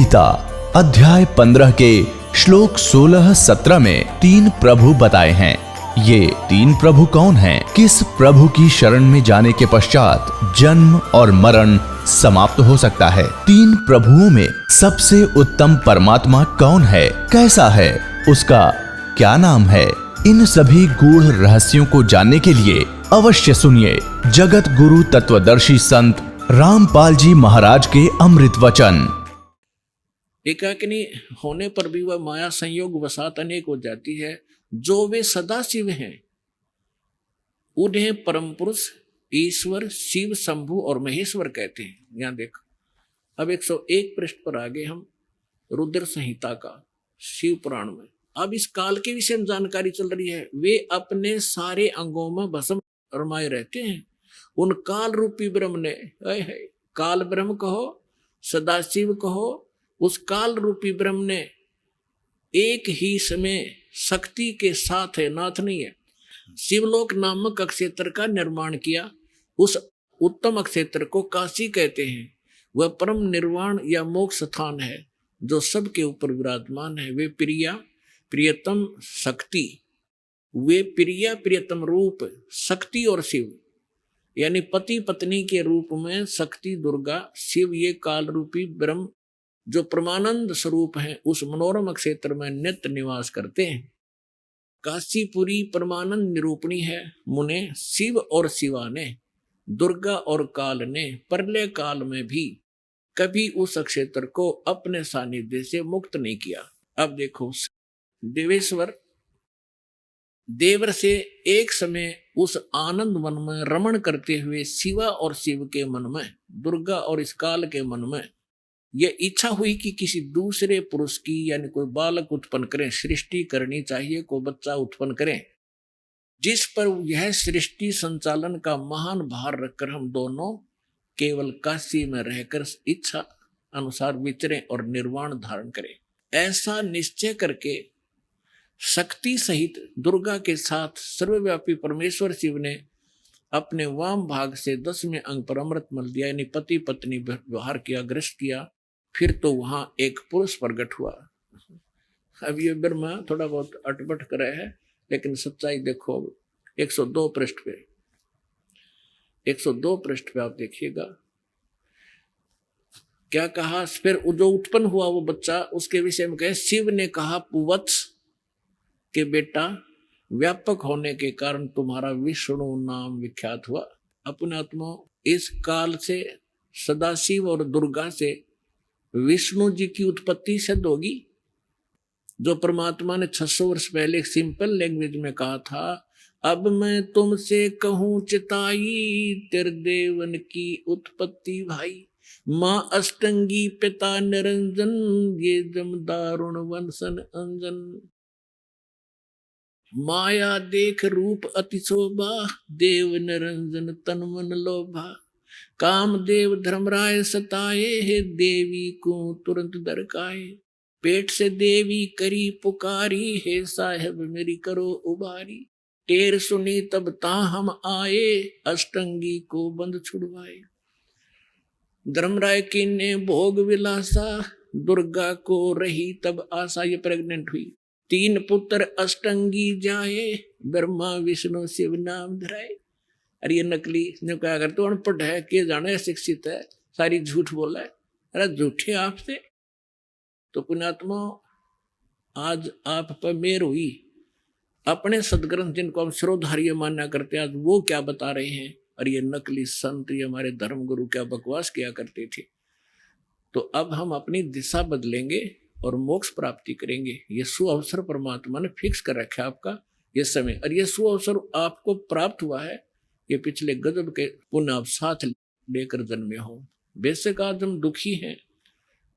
गीता अध्याय 15 के श्लोक 16-17 में 3 प्रभु बताए हैं। ये 3 प्रभु कौन हैं? किस प्रभु की शरण में जाने के पश्चात जन्म और मरण समाप्त हो सकता है? 3 प्रभुओं में सबसे उत्तम परमात्मा कौन है? कैसा है? उसका क्या नाम है? इन सभी गूढ़ रहस्यों को जानने के लिए अवश्य सुनिए जगत गुरु तत्वदर्शी संत रामपाल जी महाराज के अमृत वचन। एकाकिनी होने पर भी वह माया संयोग वसात अनेक हो जाती है। जो वे सदा शिव हैं उन्हें परम पुरुष, ईश्वर, शिव, शंभु और महेश्वर कहते हैं। यहाँ देखो, अब 101 पृष्ठ पर आगे हम रुद्र संहिता का शिव पुराण में अब इस काल के विषय में जानकारी चल रही है। वे अपने सारे अंगों में भस्म रमाए रहते हैं। उन काल रूपी ब्रह्म ने, काल ब्रह्म कहो, सदाशिव कहो, उस काल रूपी ब्रह्म ने एक ही समय शक्ति के साथ है, नाथ नहीं है, शिवलोक नामक अक्षेत्र का निर्माण किया। उस उत्तम अक्षेत्र को काशी कहते हैं। वह परम निर्वाण या मोक्ष स्थान है जो सबके ऊपर विराजमान है। वे प्रिया प्रियतम शक्ति, वे प्रिया प्रियतम रूप शक्ति और शिव, यानी पति पत्नी के रूप में शक्ति दुर्गा, शिव ये काल रूपी ब्रह्म जो परमानंद स्वरूप हैं उस मनोरम क्षेत्र में नित्य निवास करते हैं। काशीपुरी परमानंद निरूपणी है। मुने शिव और शिवा ने, दुर्गा और काल ने प्रलय काल में भी कभी उस क्षेत्र को अपने सानिध्य से मुक्त नहीं किया। अब देखो, देवेश्वर देवर से एक समय उस आनंद वन में रमण करते हुए शिवा और शिव के मन में, दुर्गा और इस काल के मन में यह इच्छा हुई कि किसी दूसरे पुरुष की यानी कोई बालक उत्पन्न करें, सृष्टि करनी चाहिए, कोई बच्चा उत्पन्न करें, जिस पर यह सृष्टि संचालन का महान भार रखकर हम दोनों केवल काशी में रहकर इच्छा अनुसार विचरें और निर्वाण धारण करें। ऐसा निश्चय करके शक्ति सहित दुर्गा के साथ सर्वव्यापी परमेश्वर शिव ने अपने वाम भाग से 10वें अंग पर अमृत मल दिया, यानी पति पत्नी व्यवहार किया, ग्रस्त किया। फिर तो वहां एक पुरुष प्रकट हुआ। अब ये ब्रह्मा थोड़ा बहुत अटपट करे है, लेकिन सच्चाई देखो 102 पृष्ठ पे, 102 पृष्ठ पे आप देखिएगा क्या कहा। फिर जो उत्पन्न हुआ वो बच्चा, उसके विषय में कहे, शिव ने कहा, पुवत्स के बेटा, व्यापक होने के कारण तुम्हारा विष्णु नाम विख्यात हुआ। अपने आत्मा इस काल से सदाशिव और दुर्गा से विष्णु जी की उत्पत्ति सिद्ध होगी। जो परमात्मा ने 600 वर्ष पहले एक सिंपल लैंग्वेज में कहा था, अब मैं तुमसे कहूं चिताई तेरे देवन की उत्पत्ति भाई, माँ अष्टंगी पिता निरंजन, ये जम दारुण वंशन अंजन। माया देख रूप अति शोभा, देव निरंजन तन मन लोभा, कामदेव धर्मराय सताए, हे देवी को तुरंत दरकाए, पेट से देवी करी पुकारी, हे साहेब मेरी करो उबारी, टेर सुनी तब ता हम आए, अष्टंगी को बंद छुड़वाए। धर्मराय की ने भोग विलासा, दुर्गा को रही तब आशा, ये प्रेग्नेंट हुई। 3 पुत्र अष्टंगी जाए, ब्रह्मा विष्णु शिव नाम धराए। अरे ये नकली ने क्या करते, अनपढ़ है, के जाने शिक्षित है, सारी झूठ बोला है। अरे झूठे आपसे। तो पुण्यात्मा आज आप पर मेर हुई। अपने सदग्रंथ जिनको हम श्रोधार्य मान्या करते हैं, आज वो क्या बता रहे हैं। और ये नकली संत, ये हमारे धर्म गुरु क्या बकवास किया करते थे। तो अब हम अपनी दिशा बदलेंगे और मोक्ष प्राप्ति करेंगे। ये सुअवसर परमात्मा ने फिक्स कर रखा है आपका ये समय, और ये सुअवसर आपको प्राप्त हुआ है। ये पिछले गजब के पुण्य आप साथ लेकर जन्मे हो। बेशक आज हम दुखी हैं,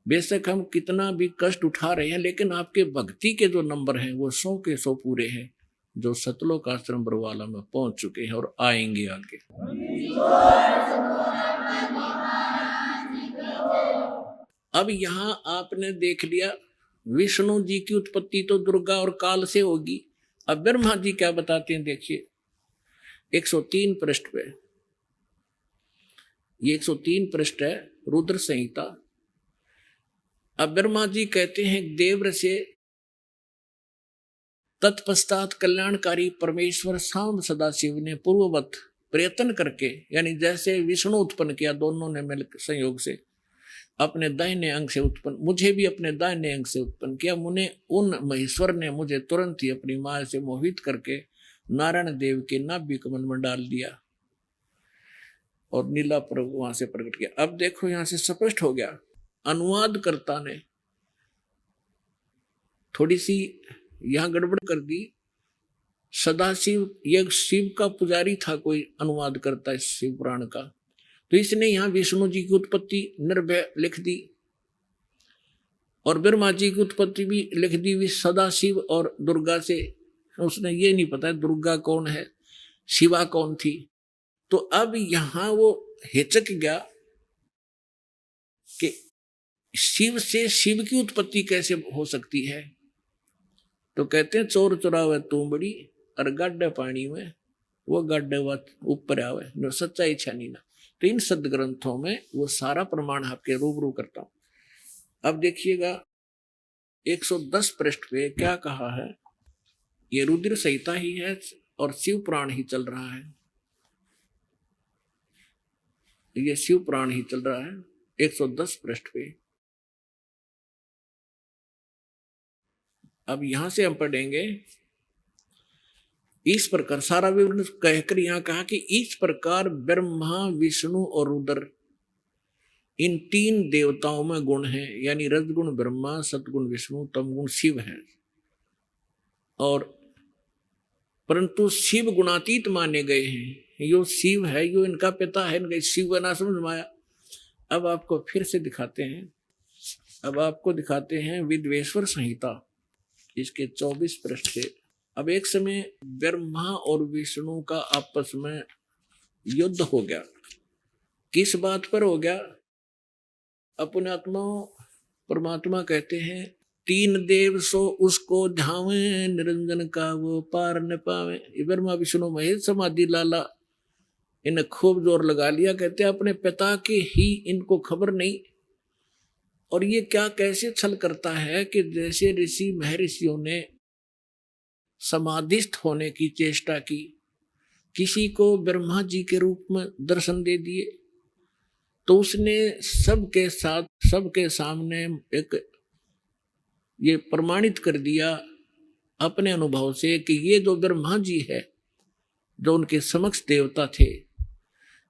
बेशक हम कितना भी कष्ट उठा रहे हैं, लेकिन आपके भक्ति के जो नंबर हैं वो 100 के 100 पूरे हैं, जो सतलोक आश्रम बरवाला में पहुंच चुके हैं और आएंगे आगे। अब यहां आपने देख लिया विष्णु जी की उत्पत्ति तो दुर्गा और काल से होगी। अब ब्रह्मा जी क्या बताते हैं, देखिए 103 पृष्ठ पे, ये 103 पृष्ठ है रुद्र संहिता अब ब्रह्मा जी कहते हैं देव से तत्पश्चात कल्याणकारी परमेश्वर शाम सदाशिव ने पूर्ववत प्रयत्न करके, यानी जैसे विष्णु उत्पन्न किया दोनों ने मिलकर संयोग से, अपने दाहिने अंग से उत्पन्न, मुझे भी अपने दाहिने अंग से उत्पन्न किया। मुने उन महेश्वर ने मुझे तुरंत ही अपनी माया से मोहित करके नारायण देव के नाभि कमल में डाल दिया और नीला प्रभु वहां से प्रकट किया। अब देखो यहां से स्पष्ट हो गया, अनुवादकर्ता ने थोड़ी सी यहां गड़बड़ कर दी। सदाशिव यह शिव का पुजारी था, कोई अनुवाद करता है शिव पुराण का, तो इसने यहां विष्णु जी की उत्पत्ति निर्भय लिख दी और ब्रह्मा जी की उत्पत्ति भी लिख दी हुई सदाशिव और दुर्गा से। उसने ये नहीं पता दुर्गा कौन है, शिवा कौन थी। तो अब यहां वो हिचक गया कि शिव से शिव की उत्पत्ति कैसे हो सकती है। तो कहते हैं चोर चुरावे तू बड़ी और गाड्डे पानी में वो गाड्डे ऊपर आवे, जो सच्चाई छानी ना। तो इन सदग्रंथों में वो सारा प्रमाण आपके रूबरू करता हूं। अब देखिएगा 110 पृष्ठ पे क्या कहा है। ये रुद्र संहिता ही है और शिव पुराण ही चल रहा है, ये शिव पुराण ही चल रहा है 110 पृष्ठ पे। अब यहां से हम पढ़ेंगे इस प्रकार सारा विवरण कहकर यहां कहा कि इस प्रकार ब्रह्मा विष्णु और रुद्र इन तीन देवताओं में गुण है, यानी रजगुण ब्रह्मा, सतगुण विष्णु, तमगुण शिव है। और परंतु शिव गुणातीत माने गए हैं। यो शिव है, यो इनका पिता है, इनका शिव ना समझ में आया। अब आपको फिर से दिखाते हैं, अब आपको दिखाते हैं विद्वेश्वर संहिता इसके 24 पृष्ठ के। अब एक समय ब्रह्मा और विष्णु का आपस में युद्ध हो गया। किस बात पर हो गया? अपने आत्मा परमात्मा कहते हैं तीन देव सो उसको धावे, निरंजन का वो पार न पावे। ब्रह्मा विष्णु महेश समाधि लाला इन्हें खूब जोर लगा लिया। कहते अपने पिता की ही इनको खबर नहीं। और ये क्या कैसे छल करता है कि जैसे ऋषि महर्षियों ने समाधिस्थ होने की चेष्टा की, किसी को ब्रह्मा जी के रूप में दर्शन दे दिए, तो उसने सबके साथ सबके सामने एक ये प्रमाणित कर दिया अपने अनुभव से कि ये जो ब्रह्मा जी है, जो उनके समक्ष देवता थे,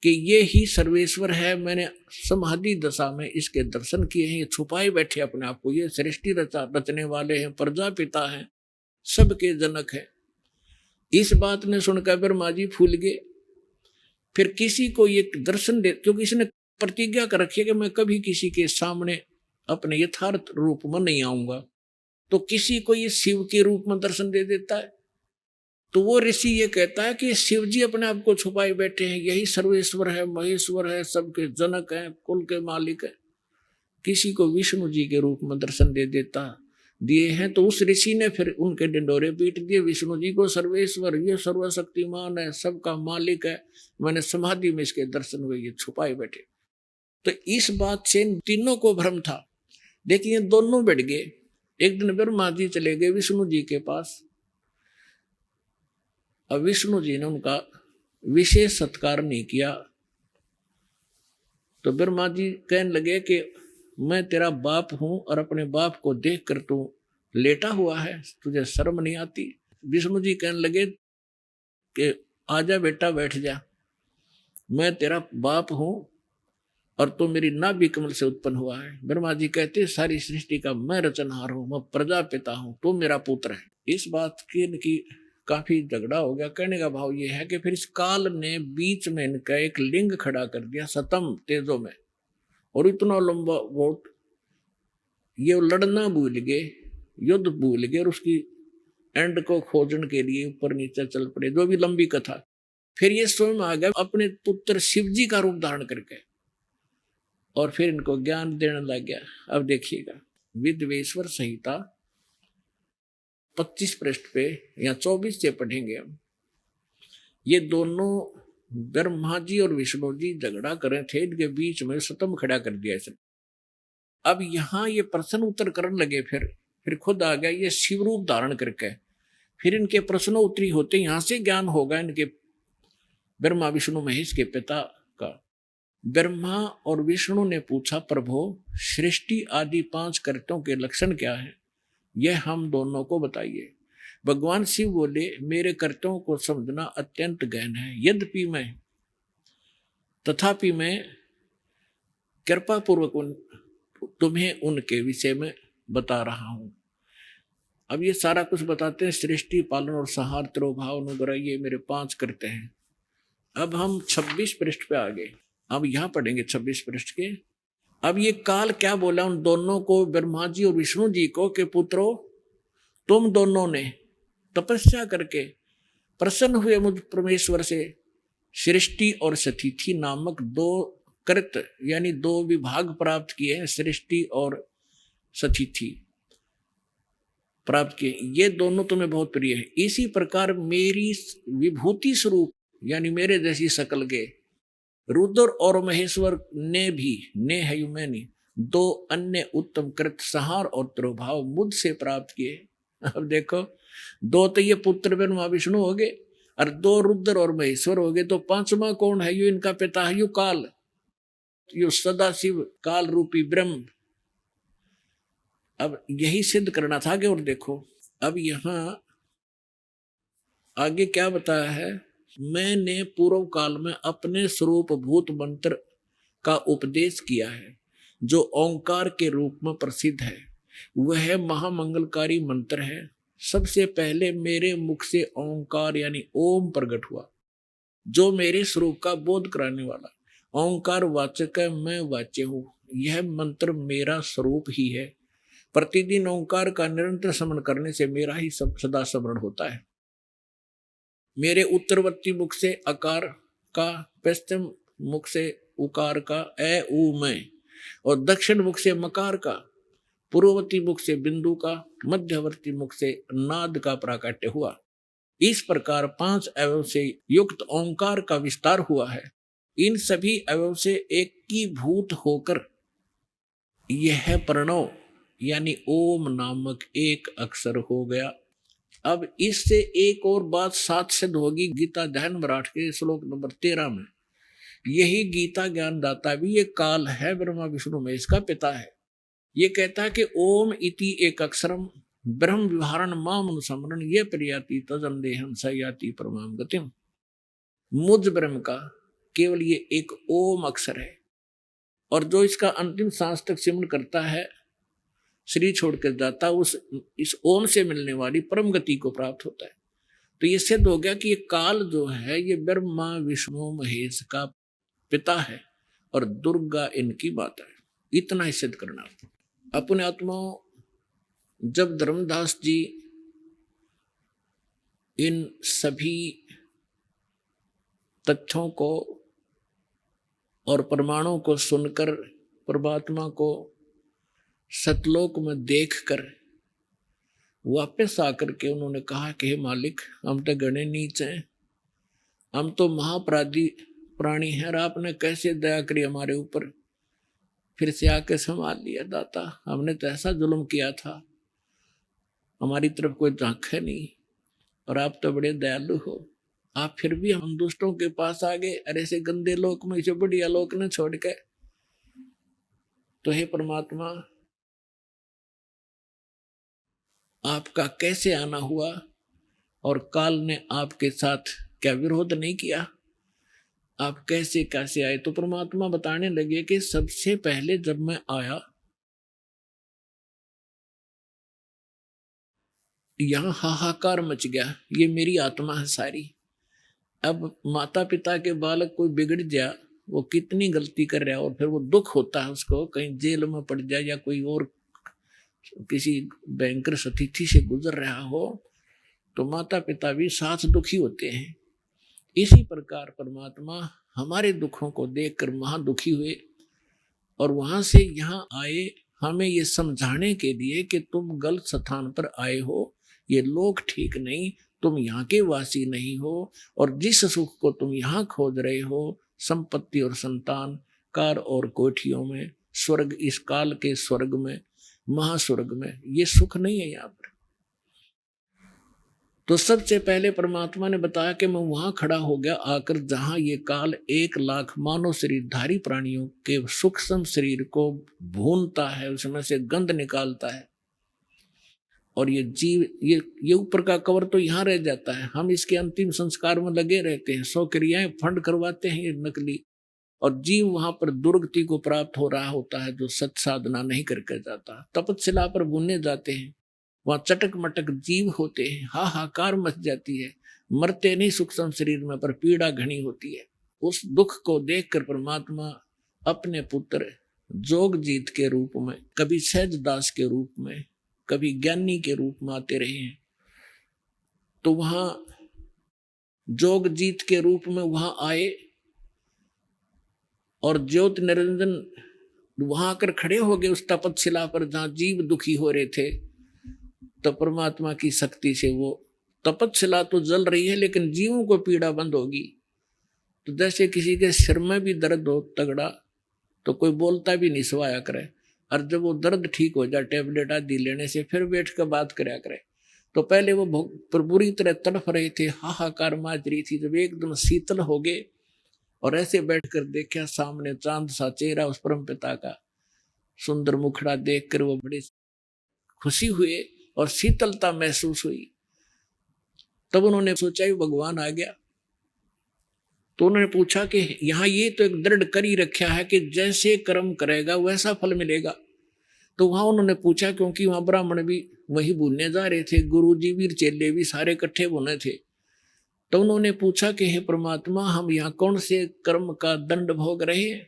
कि ये ही सर्वेश्वर है। मैंने समाधि दशा में इसके दर्शन किए हैं। ये छुपाए बैठे अपने आप को, ये सृष्टि रचने वाले हैं, प्रजापिता हैं, सबके जनक है। इस बात ने सुनकर ब्रह्मा जी फूल गए। फिर किसी को ये दर्शन दे, क्योंकि इसने प्रतिज्ञा कर रखी है कि मैं कभी किसी के सामने अपने यथार्थ रूप में नहीं आऊंगा, तो किसी को ये शिव के रूप में दर्शन दे देता है। तो वो ऋषि ये कहता है कि शिव जी अपने आप को छुपाए बैठे हैं, यही सर्वेश्वर है, महेश्वर है, सबके जनक हैं, कुल के मालिक है। किसी को विष्णु जी के रूप में दर्शन दे देता दिए हैं, तो उस ऋषि ने फिर उनके डिंडोरे पीट दिए। विष्णु जी को सर्वेश्वर, ये सर्वशक्तिमान है, सबका मालिक है, मैंने समाधि में इसके दर्शन हुए, ये छुपाए बैठे। तो इस बात से तीनों को भ्रम था। देखिए दोनों बैठ गए। एक दिन ब्रह्मा जी चले गए विष्णु जी के पास। अब विष्णु जी ने उनका विशेष सत्कार नहीं किया, तो ब्रह्मा जी कहने लगे कि मैं तेरा बाप हूं और अपने बाप को देख कर तू लेटा हुआ है, तुझे शर्म नहीं आती? विष्णु जी कहने लगे कि आजा बेटा बैठ जा, मैं तेरा बाप हूं और तू मेरी नाभि कमल से उत्पन्न हुआ है। ब्रह्मा जी कहते सारी सृष्टि का मैं रचनहार हूं, मैं प्रजापिता हूं, तू मेरा पुत्र है। इस बात की इनकी काफी झगड़ा हो गया। कहने का भाव ये है कि फिर इस काल ने बीच में इनका एक लिंग खड़ा कर दिया सतम तेजों में, और इतना लंबा बहुत ये लड़ना भूल गए, युद्ध भूल गए, और उसकी एंड को खोजने के लिए ऊपर नीचे चल पड़े, जो भी लंबी कथा। फिर ये स्वयं आ गया अपने पुत्र शिव जी का रूप धारण करके, और फिर इनको ज्ञान देने लग गया। अब देखिएगा विद्वेश्वर संहिता 25 पृष्ठ पे या 24 से पढ़ेंगे हम। ये दोनों ब्रह्मा जी और विष्णु जी झगड़ा करे थे, इनके बीच में सतम खड़ा कर दिया इसने। अब यहाँ ये प्रश्न उत्तर करने लगे, फिर खुद आ गया ये शिव रूप धारण करके। फिर इनके प्रश्न उत्तरी होते, यहां से ज्ञान होगा इनके ब्रह्मा विष्णु महेश के पिता का। ब्रह्मा और विष्णु ने पूछा, प्रभु सृष्टि आदि 5 कर्तों के लक्षण क्या है, यह हम दोनों को बताइए। भगवान शिव बोले, मेरे कर्तव्यों को समझना अत्यंत गहन है, यद्यपि मैं कृपा पूर्वक तुम्हें उनके विषय में बता रहा हूं। अब ये सारा कुछ बताते हैं, सृष्टि, पालन और संहार, तिरोभाव, अनुग्रह, ये मेरे 5 करते हैं। अब हम 26 पृष्ठ पे आ गए। अब यहां पढ़ेंगे 26 पृष्ठ के। अब ये काल क्या बोला उन दोनों को, ब्रह्मा जी और विष्णु जी को, कि पुत्रों तुम दोनों ने तपस्या करके प्रसन्न हुए मुझ परमेश्वर से सृष्टि और सतिथि नामक 2 कृत यानी 2 विभाग प्राप्त किए हैं। सृष्टि और सतिथि प्राप्त किए, ये दोनों तुम्हें बहुत प्रिय है। इसी प्रकार मेरी विभूति स्वरूप यानी मेरे जैसी शकल के रुद्र और महेश्वर ने भी, ने है मैंने, 2 अन्य उत्तम कृत संहार और तिरोभाव मुझसे प्राप्त किए। अब देखो, 2 तो ये पुत्र ब्रह्मा विष्णु हो गए और 2 रुद्र और महेश्वर हो गए, तो 5वां कौन है? यो इनका पिता है, यो काल, यो सदाशिव काल रूपी ब्रह्म। अब यही सिद्ध करना था आगे। और देखो अब यहां आगे क्या बताया है, मैंने पूर्व काल में अपने स्वरूप भूत मंत्र का उपदेश किया है, जो ओंकार के रूप में प्रसिद्ध है। वह महामंगलकारी मंत्र है। सबसे पहले मेरे मुख से ओंकार यानी ओम प्रकट हुआ, जो मेरे स्वरूप का बोध कराने वाला। ओंकार वाचक है, मैं वाच्य हूं। यह मंत्र मेरा स्वरूप ही है। प्रतिदिन ओंकार का निरंतर स्मरण करने से मेरा ही सदा स्मरण होता है। मेरे उत्तरवर्ती मुख से अकार का, पश्चिम मुख से उकार का ए ऊ मैं, और दक्षिण मुख से मकार का, पूर्ववर्ती मुख से बिंदु का, मध्यवर्ती मुख से नाद का प्राकट्य हुआ। इस प्रकार 5 अवयव से युक्त ओंकार का विस्तार हुआ है। इन सभी अवयव से एकीभूत होकर यह प्रणव यानी ओम नामक एक अक्षर हो गया। अब इससे एक और बात साथ सिद्ध होगी गीता ध्यान मराठ के श्लोक नंबर 13 में। यही गीता ज्ञानदाता भी ये काल है, ब्रह्मा विष्णु में इसका पिता है। ये कहता है कि ओम इति एक अक्षरम ब्रह्म विहारण माम अनुसमरण ये प्रियाति तजम देहम सयाति परमाम गतिम। मुझ ब्रह्म का केवल ये एक ओम अक्षर है, और जो इसका अंतिम सांस तक सिमरण करता है, शरीर छोड़कर जाता, इस ओम से मिलने वाली परम गति को प्राप्त होता है। तो ये सिद्ध हो गया कि ये काल जो है ये ब्रह्मा विष्णु महेश का पिता है और दुर्गा इनकी माता है। इतना ही सिद्ध करना। अपने आत्मा जब धर्मदास जी इन सभी तथ्यों को और प्रमाणों को सुनकर परमात्मा को सतलोक में देखकर वापस आकर के उन्होंने कहा कि हे मालिक, हम तो गणे नीच हैं, हम तो महापराधी प्राणी हैं, और आपने कैसे दया करी हमारे ऊपर, फिर से आके संभाल लिया दाता। हमने तो ऐसा जुल्म किया था, हमारी तरफ कोई झांक है नहीं, और आप तो बड़े दयालु हो। आप फिर भी हम दुष्टों के पास आ गए, अरे से गंदे लोक में इसे बढ़िया लोक ने छोड़ के। तो हे परमात्मा, आपका कैसे आना हुआ, और काल ने आपके साथ क्या विरोध नहीं किया, आप कैसे कैसे आए? तो परमात्मा बताने लगे कि सबसे पहले जब मैं आया, यहां हाहाकार मच गया, ये मेरी आत्मा है सारी। अब माता पिता के बालक कोई बिगड़ जाए, वो कितनी गलती कर रहा है, और फिर वो दुख होता है उसको, कहीं जेल में पड़ जाए या कोई और किसी भयंकर स्थिति से गुजर रहा हो, तो माता पिता भी साथ दुखी होते हैं। इसी प्रकार परमात्मा हमारे दुखों को देखकर महा दुखी हुए, और वहां से यहाँ आए हमें ये समझाने के लिए कि तुम गलत स्थान पर आए हो, ये लोग ठीक नहीं, तुम यहाँ के वासी नहीं हो, और जिस सुख को तुम यहाँ खोज रहे हो, संपत्ति और संतान, कार और कोठियों में, स्वर्ग, इस काल के स्वर्ग में, महास्वर्ग में, ये सुख नहीं है यहाँ पर। तो सबसे पहले परमात्मा ने बताया कि मैं वहां खड़ा हो गया आकर जहां ये काल 1,00,000 मानव शरीरधारी प्राणियों के सूक्ष्म शरीर को भूनता है, उसमें से गंध निकालता है, और ये जीव, ये ऊपर का कवर तो यहाँ रह जाता है, हम इसके अंतिम संस्कार में लगे रहते हैं, 100 क्रियाएं फंड करवाते हैं ये नकली, और जीव वहां पर दुर्गति को प्राप्त हो रहा होता है जो सत साधना नहीं करके जाता। तपस्या पर भुनने जाते हैं, वहां चटक मटक जीव होते हैं, हाहाकार मच जाती है, मरते नहीं सूक्ष्म शरीर में पर पीड़ा घनी होती है। उस दुख को देखकर परमात्मा अपने पुत्र जोगजीत के रूप में, कभी सहजदास के रूप में, कभी ज्ञानी के रूप में आते रहे हैं। तो वहां जोगजीत के रूप में वहां आए और ज्योत निरंजन वहां आकर खड़े हो गए उस तपस्या पर जहां जीव दुखी हो रहे थे। तो परमात्मा की शक्ति से वो तपस्या तो जल रही है लेकिन जीवों को पीड़ा बंद होगी। तो जैसे किसी के सिर में भी दर्द हो तगड़ा तो कोई बोलता भी नहीं, सवाया करे, और जब वो दर्द ठीक हो जाए टेबलेट आदि लेने से फिर बैठ कर बात कराया करे। तो पहले वो पर बुरी तरह तड़फ रहे थे, हाहाकार माज रही थी, जब एकदम शीतल हो गए और ऐसे बैठकर देखा सामने चांद सा चेहरा उस परम पिता का, सुंदर मुखड़ा देखकर वो बड़े खुशी हुए और शीतलता महसूस हुई। तब उन्होंने सोचा ये भगवान आ गया। तो उन्होंने पूछा कि यहाँ ये तो एक दृढ़ कर ही रखा है कि जैसे कर्म करेगा वैसा फल मिलेगा। तो वहां उन्होंने पूछा, क्योंकि वहां ब्राह्मण भी वही भूलने जा रहे थे, गुरु जी भी चेले भी सारे इकट्ठे होने थे। तो उन्होंने पूछा कि हे परमात्मा, हम यहाँ कौन से कर्म का दंड भोग रहे हैं?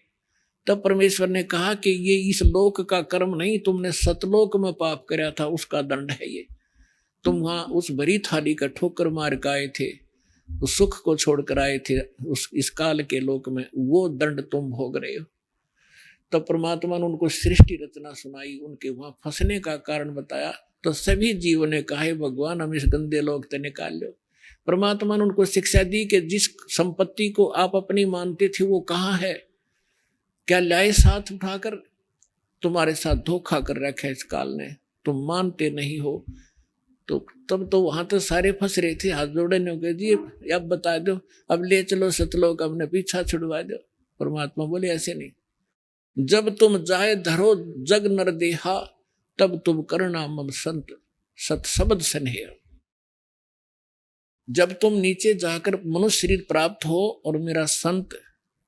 तब परमेश्वर ने कहा कि ये इस लोक का कर्म नहीं, तुमने सतलोक में पाप कराया था उसका दंड है ये। तुम वहां उस भरी थाली का ठोकर मार के आए थे, उस सुख को छोड़कर आए थे उस इस काल के लोक में, वो दंड तुम भोग रहे हो। तब परमात्मा ने उनको सृष्टि रचना सुनाई, उनके वहां फंसने का कारण बताया। तो सभी जीवों ने कहा, भगवान हम इस गंदे लोक से निकाल लो। परमात्मा ने उनको शिक्षा दी कि जिस संपत्ति को आप अपनी मानते थे वो कहाँ है, क्या लाए साथ उठाकर? तुम्हारे साथ धोखा कर रखा है इस काल ने, तुम मानते नहीं हो। तो तब तो वहां तो सारे फंस रहे थे, हाथ जोड़े ने कह जी अब बता दो, अब ले चलो सतलोक, अपने पीछा छुड़वा दो। परमात्मा बोले ऐसे नहीं, जब तुम जाए धरो जग नर देहा, तब तुम करना मम संत सत शब्द स्नेह। जब तुम नीचे जाकर मनुष्य शरीर प्राप्त हो और मेरा संत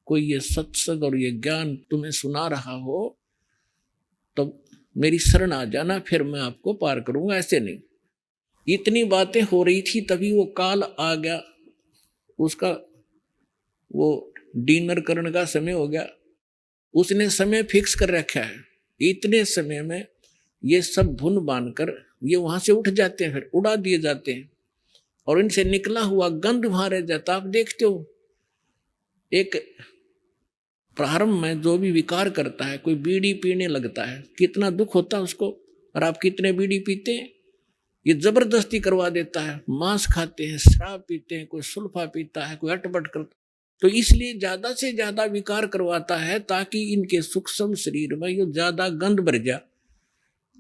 कोई ये सत्संग और ये ज्ञान तुम्हें सुना रहा हो, तो मेरी शरण आ जाना, फिर मैं आपको पार करूंगा। ऐसे नहीं। इतनी बातें हो रही थी तभी वो काल आ गया, उसका वो डिनर करने का समय हो गया। उसने समय फिक्स कर रखा है, इतने समय में ये सब भुन बांधकर ये वहां से उठ जाते हैं, फिर उड़ा दिए जाते हैं और इनसे निकला हुआ गंध वहां रह जाता। आप देखते हो एक प्रारंभ में जो भी विकार करता है, कोई बीड़ी पीने लगता है, कितना दुख होता है उसको। और आप कितने बीड़ी पीते हैं, ये जबरदस्ती करवा देता है। मांस खाते हैं, शराब पीते हैं, कोई सुल्फा पीता है, कोई अटपट करता। तो इसलिए ज्यादा से ज्यादा विकार करवाता है ताकि इनके सूक्ष्म शरीर में ये ज्यादा गंध भर जाए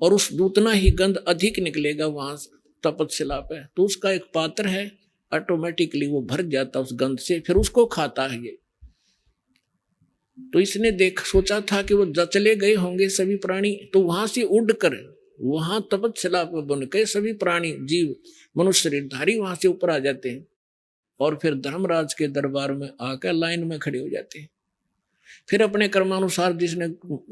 और उस उतना ही गंध अधिक निकलेगा वहां तपस्या पे। तो उसका एक पात्र है, ऑटोमेटिकली वो भर जाता उस गंध से, फिर उसको खाता है ये। तो इसने सोचा था कि वो चले गए होंगे सभी प्राणी, तो वहां से उड़कर वहां तपस्या पर बन के सभी प्राणी जीव मनुष्य शरीरधारी वहां से ऊपर आ जाते हैं और फिर धर्मराज के दरबार में आकर लाइन में खड़े हो जाते हैं। फिर अपने कर्मानुसार जिसने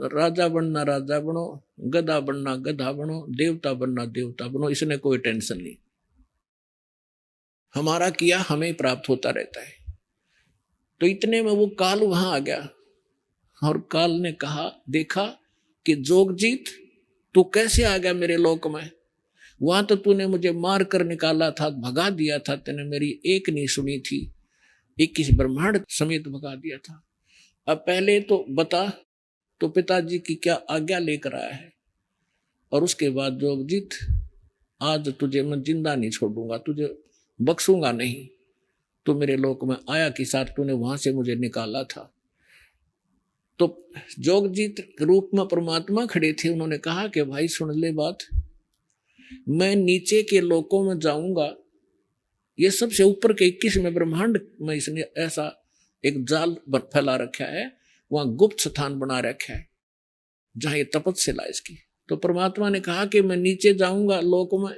राजा बनना राजा बनो, गधा बनना गधा बनो, देवता बनना देवता बनो, इसने कोई टेंशन नहीं। हमारा किया हमें प्राप्त होता रहता है। तो इतने में वो काल वहां आ गया और काल ने कहा, देखा कि जोगजीत तू कैसे आ गया मेरे लोक में? वहां तो तूने मुझे मार कर निकाला था, भगा दिया था, तूने मेरी एक नहीं सुनी थी, 21 ब्रह्मांड समेत भगा दिया था। अब पहले तो बता, तो पिताजी की क्या आज्ञा लेकर आया है? और उसके बाद जोगजीत आज तुझे मैं जिंदा नहीं छोड़ूंगा, तुझे बख्शूंगा नहीं। तू मेरे लोक में आया कि साथ तूने वहां से मुझे निकाला था। तो तो जोगजीत रूप में परमात्मा खड़े थे, उन्होंने कहा कि भाई सुन ले बात, मैं नीचे के लोकों में जाऊंगा, ये सबसे ऊपर के 21वें ब्रह्मांड में इसने ऐसा एक जाल फैला रखा है, वहां गुप्त स्थान बना रखा है जहां ये तपस्या इसकी। तो परमात्मा ने कहा कि मैं नीचे जाऊंगा लोक में,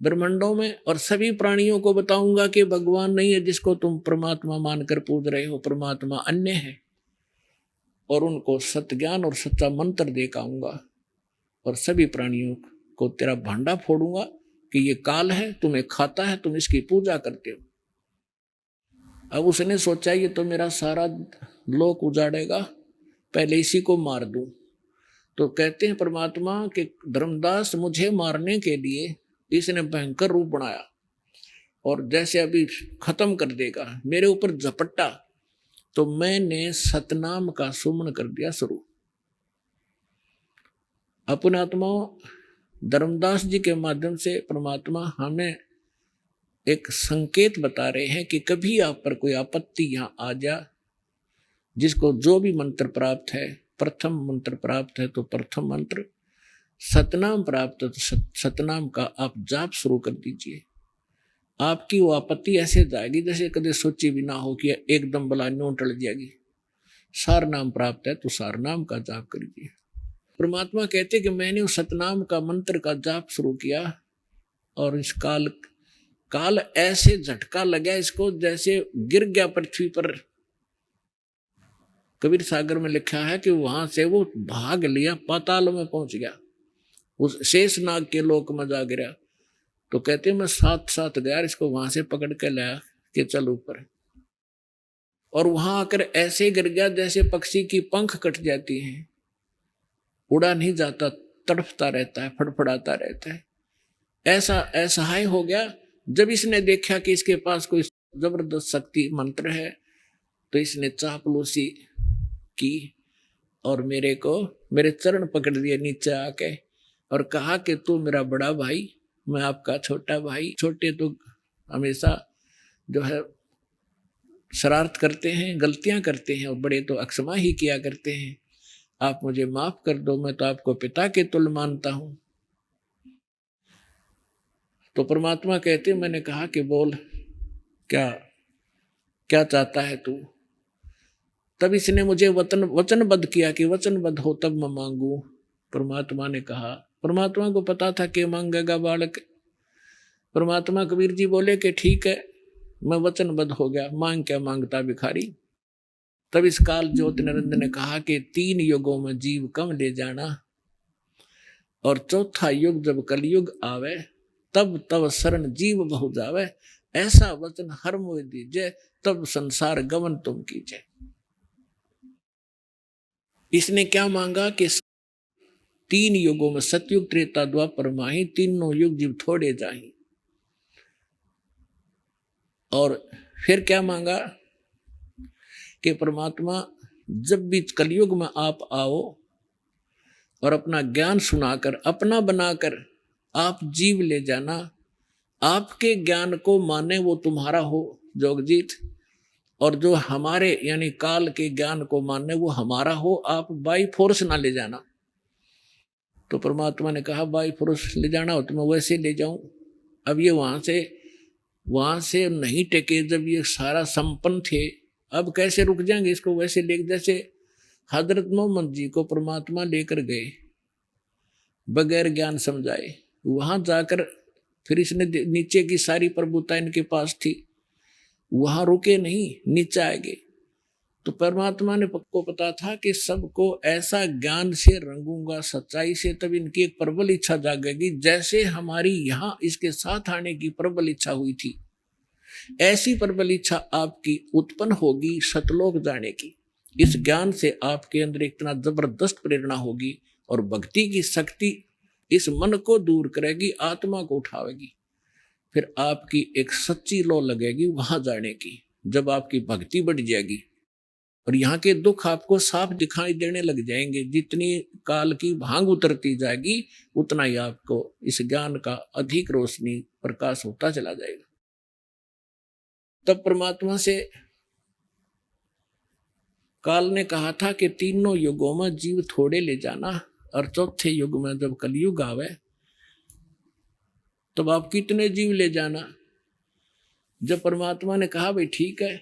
ब्रह्मांडों में, और सभी प्राणियों को बताऊंगा कि भगवान नहीं है जिसको तुम परमात्मा मानकर पूज रहे हो, परमात्मा अन्य है, और उनको सत्य ज्ञान और सच्चा मंत्र दे के आऊंगा, और सभी प्राणियों को तेरा भांडा फोड़ूंगा कि ये काल है, तुम्हें खाता है, तुम इसकी पूजा करते हो। अब उसने सोचा ये तो मेरा सारा लोक उजाड़ेगा, पहले इसी को मार दूं। तो कहते हैं परमात्मा कि धर्मदास मुझे मारने के लिए इसने भयंकर रूप बनाया, और जैसे अभी खत्म कर देगा, मेरे ऊपर झपट्टा, तो मैंने सतनाम का सुमन कर दिया शुरू। अपने आत्माओं, धर्मदास जी के माध्यम से परमात्मा हमें एक संकेत बता रहे हैं कि कभी आप पर कोई आपत्ति यहां आ जा, जिसको जो भी मंत्र प्राप्त है, प्रथम मंत्र प्राप्त है तो प्रथम मंत्र, सतनाम प्राप्त है तो सतनाम का आप जाप शुरू कर दीजिए। आपकी वो आपत्ति ऐसे जाएगी जैसे कभी सोची भी ना हो कि एकदम बला न्यों टल जाएगी। सार नाम प्राप्त है तो सार नाम का जाप करिए। परमात्मा कहते कि मैंने उस सतनाम का मंत्र का जाप शुरू किया, और इस काल ऐसे झटका लगा इसको जैसे गिर गया पृथ्वी पर। कबीर सागर में लिखा है कि वहां से वो भाग लिया, पाताल में पहुंच गया, उस शेष नाग के लोक में जा गिरा। तो कहते मैं साथ साथ गया, इसको वहां से पकड़ के लाया कि चल ऊपर, और वहां आकर ऐसे गिर गया जैसे पक्षी की पंख कट जाती हैं, उड़ा नहीं जाता, तड़फता रहता है, फड़फड़ाता रहता है। ऐसा असहाय हो गया। जब इसने देखा कि इसके पास कोई जबरदस्त शक्ति मंत्र है, तो इसने चापलूसी की और मेरे चरण पकड़ दिए नीचे आके, और कहा कि तू मेरा बड़ा भाई, मैं आपका छोटा भाई। छोटे तो हमेशा जो है शरारत करते हैं, गलतियां करते हैं, और बड़े तो अक्षमा ही किया करते हैं। आप मुझे माफ कर दो, मैं तो आपको पिता के तुल्य मानता हूं। तो परमात्मा कहते, मैंने कहा कि बोल क्या क्या चाहता है तू। तब इसने मुझे वचनबद्ध किया कि वचनबद्ध हो तब मैं मांगू। परमात्मा ने कहा, परमात्मा को पता था कि मांगेगा बालक। परमात्मा कबीर जी बोले कि ठीक है, मैं वचनबद्ध हो गया, मांग क्या मांगता भिखारी। तब इस काल ज्योति निरंजन ने कहा कि 3 युगों में जीव कम ले जाना, और चौथा युग जब कलयुग आवे, तब तब शरण जीव बहु जावे। ऐसा वचन हर मोह दीजिए, तब संसार गमन तुम कीजिए। इसने क्या मांगा कि 3 युगों में, सतयुग त्रेता द्वापर माही, तीनों युग जीव थोड़े जाही। और फिर क्या मांगा कि परमात्मा जब भी कलयुग में आप आओ, और अपना ज्ञान सुनाकर, अपना बनाकर आप जीव ले जाना। आपके ज्ञान को माने वो तुम्हारा हो जोगजीत, और जो हमारे यानी काल के ज्ञान को मानने वो हमारा हो। आप बाई फोर्स ना ले जाना। तो परमात्मा ने कहा बाई फोर्स ले जाना हो तो मैं वैसे ले जाऊं। अब ये वहां से नहीं टेके, जब ये सारा संपन्न थे, अब कैसे रुक जाएंगे इसको वैसे ले। जैसे हजरत मोहम्मद जी को परमात्मा लेकर गए बगैर ज्ञान समझाए, वहां जाकर फिर इसने नीचे की सारी प्रभुता इनके पास थी, वहां रुके नहीं, नीचे आए गए। तो परमात्मा ने को पता था कि सबको ऐसा ज्ञान से रंगूंगा, सच्चाई से, तब इनकी एक प्रबल इच्छा जागेगी। जैसे हमारी यहाँ इसके साथ आने की प्रबल इच्छा हुई थी, ऐसी प्रबल इच्छा आपकी उत्पन्न होगी सतलोक जाने की। इस ज्ञान से आपके अंदर इतना जबरदस्त प्रेरणा होगी, और भक्ति की शक्ति इस मन को दूर करेगी, आत्मा को उठावेगी। फिर आपकी एक सच्ची लौ लगेगी वहां जाने की, जब आपकी भक्ति बढ़ जाएगी, और यहाँ के दुख आपको साफ दिखाई देने लग जाएंगे। जितनी काल की भांग उतरती जाएगी, उतना ही आपको इस ज्ञान का अधिक रोशनी प्रकाश होता चला जाएगा। तब परमात्मा से काल ने कहा था कि तीनों युगों में जीव थोड़े ले जाना, और चौथे युग में जब कलयुग आवे तब आप कितने जीव ले जाना। जब परमात्मा ने कहा भाई ठीक है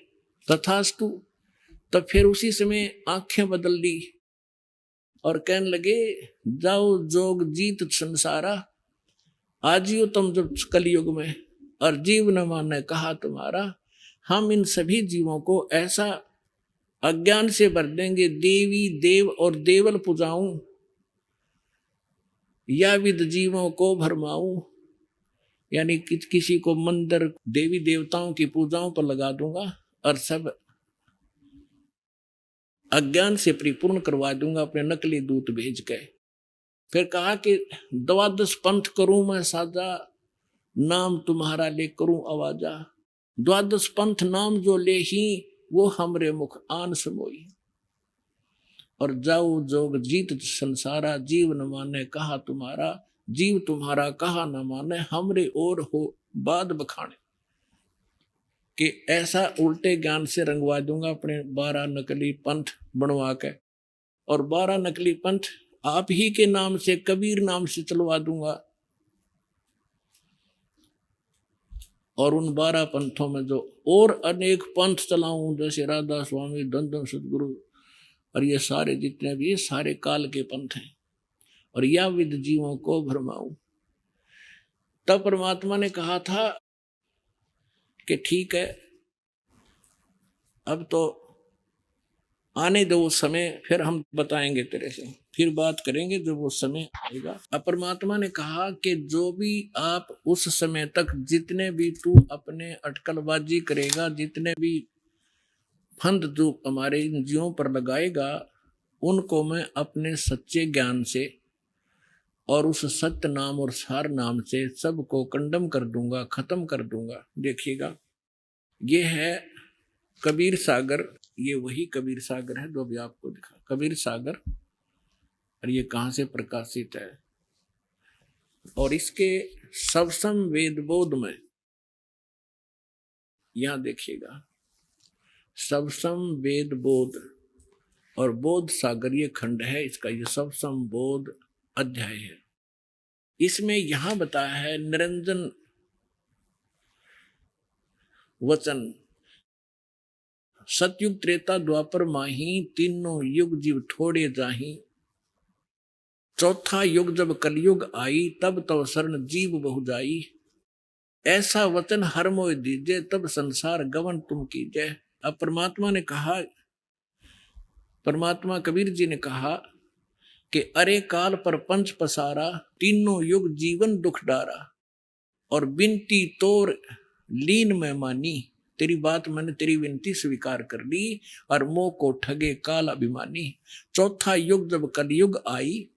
तथास्तु, तब फिर उसी समय आंखें बदल ली और कहने लगे जाओ जोग जीत संसारा, आजियो तुम जब कलयुग में, और जीव न माने कहा तुम्हारा। हम इन सभी जीवों को ऐसा अज्ञान से भर देंगे, देवी देव और देवल पूजाऊं, या विद जीवों को भरमाऊं, यानी किसी को मंदिर देवी देवताओं की पूजाओं पर लगा दूंगा और सब अज्ञान से परिपूर्ण करवा दूंगा अपने नकली दूत भेज के। फिर कहा कि 12 पंथ करूं मैं साजा, नाम तुम्हारा ले करूं आवाजा। 12 पंथ नाम जो ले ही, वो हमरे मुख आन समोई। और जाओ जोग जीत संसारा, जीव न माने कहा तुम्हारा, जीव तुम्हारा कहा न माने, हमरे और हो बाद बखाने। कि ऐसा उल्टे ज्ञान से रंगवा दूंगा अपने 12 नकली पंथ बनवा के, और 12 नकली पंथ आप ही के नाम से, कबीर नाम से चलवा दूंगा। और उन 12 पंथों में जो और अनेक पंथ चलाऊं, जैसे राधा स्वामी, धन सदगुरु, और ये सारे जितने भी, ये सारे काल के पंथ हैं, और या विद जीवों को भरमाऊं। तब परमात्मा ने कहा था कि ठीक है अब तो आने दो समय, फिर हम बताएंगे तेरे से, फिर बात करेंगे जब वो समय आएगा। अब परमात्मा ने कहा कि जो भी आप उस समय तक जितने भी तू अपने अटकलबाजी करेगा, जितने भी फंद जो हमारे इन जीवों पर लगाएगा, उनको मैं अपने सच्चे ज्ञान से और उस सत्य नाम और सार नाम से सबको कंडम कर दूंगा, खत्म कर दूंगा। देखिएगा ये है कबीर सागर, ये वही कबीर सागर है जो अभी आपको दिखा, कबीर सागर। और ये कहाँ से प्रकाशित है, और इसके सबसम वेद बोध में, यहां देखिएगा सबसम वेद बोध और बोध सागर, ये खंड है इसका, ये सबसम बोध अध्याय है। इसमें यहां बताया है निरंजन वचन, सतयुग त्रेता द्वापर माही, तीनों युग जीव थोड़े जाही, चौथा युग जब कलयुग आई, तब तव शरण जीव बहु जाई, ऐसा वचन हर मोय दीजे, तब संसार गवन तुम कीजे। अब परमात्मा ने कहा, परमात्मा कबीर जी ने कहा कि अरे काल पर पंच पसारा, तीनों युग जीवन दुख डारा, और बिनती तोर लीन में मानी, तेरी बात मैंने तेरी विनती स्वीकार कर ली, और मोह को ठगे काल अभिमानी, चौथा युग जब कलयुग आई,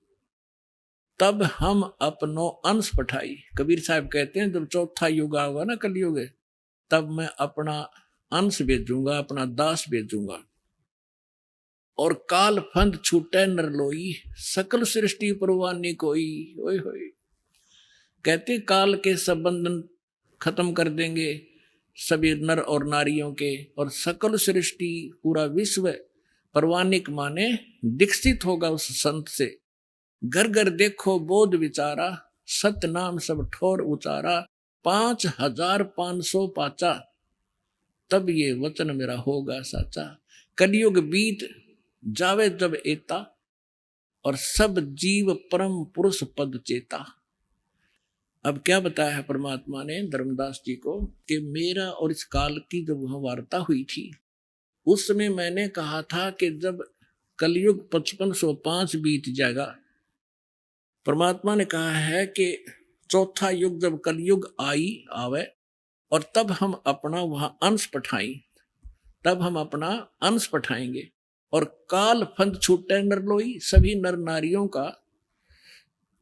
तब हम अपनो अंश पठाई। कबीर साहब कहते हैं जब चौथा युग आएगा ना कलयुग, तब मैं अपना अंश भेजूंगा, अपना दास भेजूंगा, और काल फंद छूटे नर लोई, सकल सृष्टि परवानी कोई। ओए होए, कहते काल के सब बंधन खत्म कर देंगे सभी नर और नारियों के, और सकल सृष्टि पूरा विश्व परवानिक माने दीक्षित होगा उस संत से। घर घर देखो बोध विचारा, सत्य नाम सब ठोर उचारा, 5500 पाचा, तब ये वचन मेरा होगा साचा। कलयुग बीत जावे जब एता, और सब जीव परम पुरुष पद चेता। अब क्या बताया है परमात्मा ने धर्मदास जी को कि मेरा और इस काल की जब वह वार्ता हुई थी, उस समय मैंने कहा था कि जब कलयुग 5505 बीत जाएगा, परमात्मा ने कहा है कि चौथा युग जब कलयुग आवे, और तब हम अपना वहां अंश पठाएं, तब हम अपना अंश पठाएंगे, और काल फंद छूटे नर लोई, सभी नर नारियों का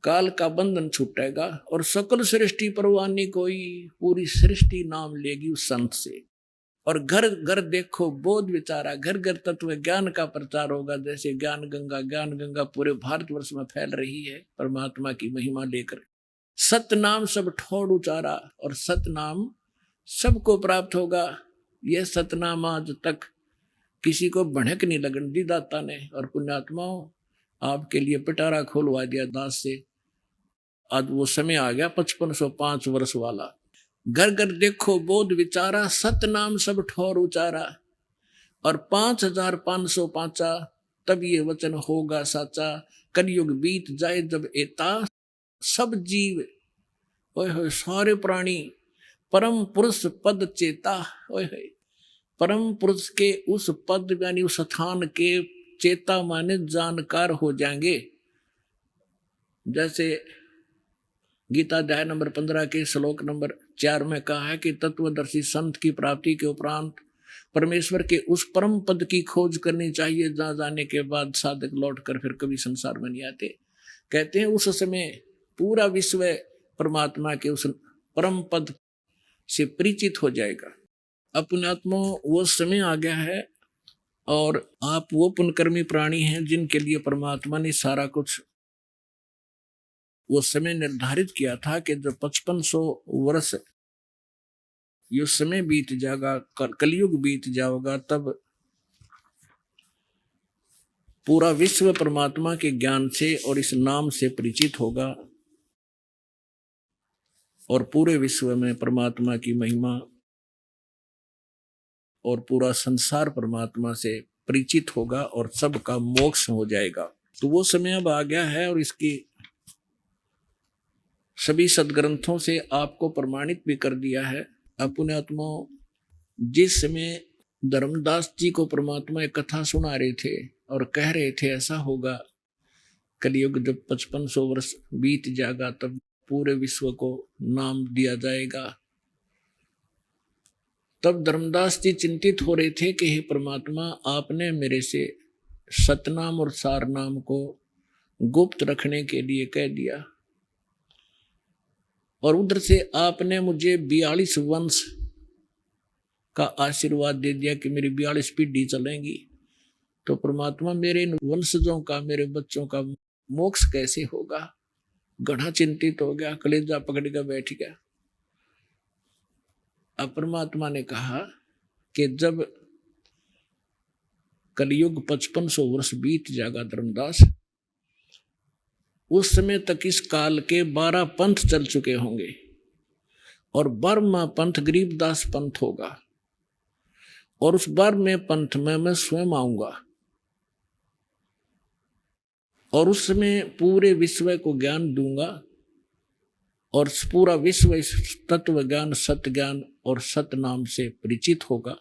काल का बंधन छूटेगा, और सकल सृष्टि परवानी कोई, पूरी सृष्टि नाम लेगी उस संत से। और घर घर देखो बोध विचारा, घर घर तत्व ज्ञान का प्रचार होगा, जैसे ज्ञान गंगा पूरे भारतवर्ष में फैल रही है परमात्मा की महिमा लेकर। सत्य नाम सब ठोड़ उचारा, और सत्य नाम सबको प्राप्त होगा। यह सतनाम आज तक किसी को भड़क नहीं लगन दी दाता ने। और पुण्यात्माओं, आपके लिए पिटारा खोलवा दिया दास से। आज वो समय आ गया 5505 वर्ष वाला। घर घर देखो बोध विचारा, सतनाम सब ठोर उचारा। और 5505 तब ये वचन होगा साचा। कलयुग बीत जाए जब एता, सब जीव ओए होए सारे प्राणी परम पुरुष पद चेता। ओए होए परम पुरुष के उस पद यानी उस स्थान के चेता माने जानकार हो जाएंगे। जैसे गीता अध्याय नंबर 15 के श्लोक नंबर 4 में कहा है कि तत्वदर्शी संत की प्राप्ति के उपरांत परमेश्वर के उस परम पद की खोज करनी चाहिए, जहां जाने के बाद साधक लौटकर फिर कभी संसार में नहीं आते। कहते हैं उस समय पूरा विश्व परमात्मा के उस परम पद से परिचित हो जाएगा। अपनात्मा वो समय आ गया है और आप वो पुण्यकर्मी प्राणी हैं जिनके लिए परमात्मा ने सारा कुछ वो समय निर्धारित किया था कि जब 5500 वर्ष ये समय बीत जाएगा, कलयुग बीत जाएगा, तब पूरा विश्व परमात्मा के ज्ञान से और इस नाम से परिचित होगा और पूरे विश्व में परमात्मा की महिमा और पूरा संसार परमात्मा से परिचित होगा और सबका मोक्ष हो जाएगा। तो वो समय अब आ गया है और इसकी सभी सदग्रंथों से आपको प्रमाणित भी कर दिया है। अपने आत्मा जिस समय धर्मदास जी को परमात्मा एक कथा सुना रहे थे और कह रहे थे ऐसा होगा कलयुग जब 5500 वर्ष बीत जाएगा तब पूरे विश्व को नाम दिया जाएगा, तब धर्मदास जी चिंतित हो रहे थे कि हे परमात्मा, आपने मेरे से सतनाम और सारनाम को गुप्त रखने के लिए कह दिया और उधर से आपने मुझे 42 वंश का आशीर्वाद दे दिया कि मेरी 42 पीढ़ी चलेंगी। तो परमात्मा मेरे इन वंशजों का, मेरे बच्चों का मोक्ष कैसे होगा? घना चिंतित हो गया, कलेजा पकड़ कर बैठ गया। अब परमात्मा ने कहा कि जब कलयुग 5500 वर्ष बीत जाएगा धर्मदास, उस समय तक इस काल के 12 पंथ चल चुके होंगे और 12वां पंथ गरीबदास पंथ होगा और उस 12वें पंथ में मैं स्वयं आऊंगा और उस समय पूरे विश्व को ज्ञान दूंगा और पूरा विश्व इस तत्व ज्ञान, सत्य ज्ञान और सत्य नाम से परिचित होगा।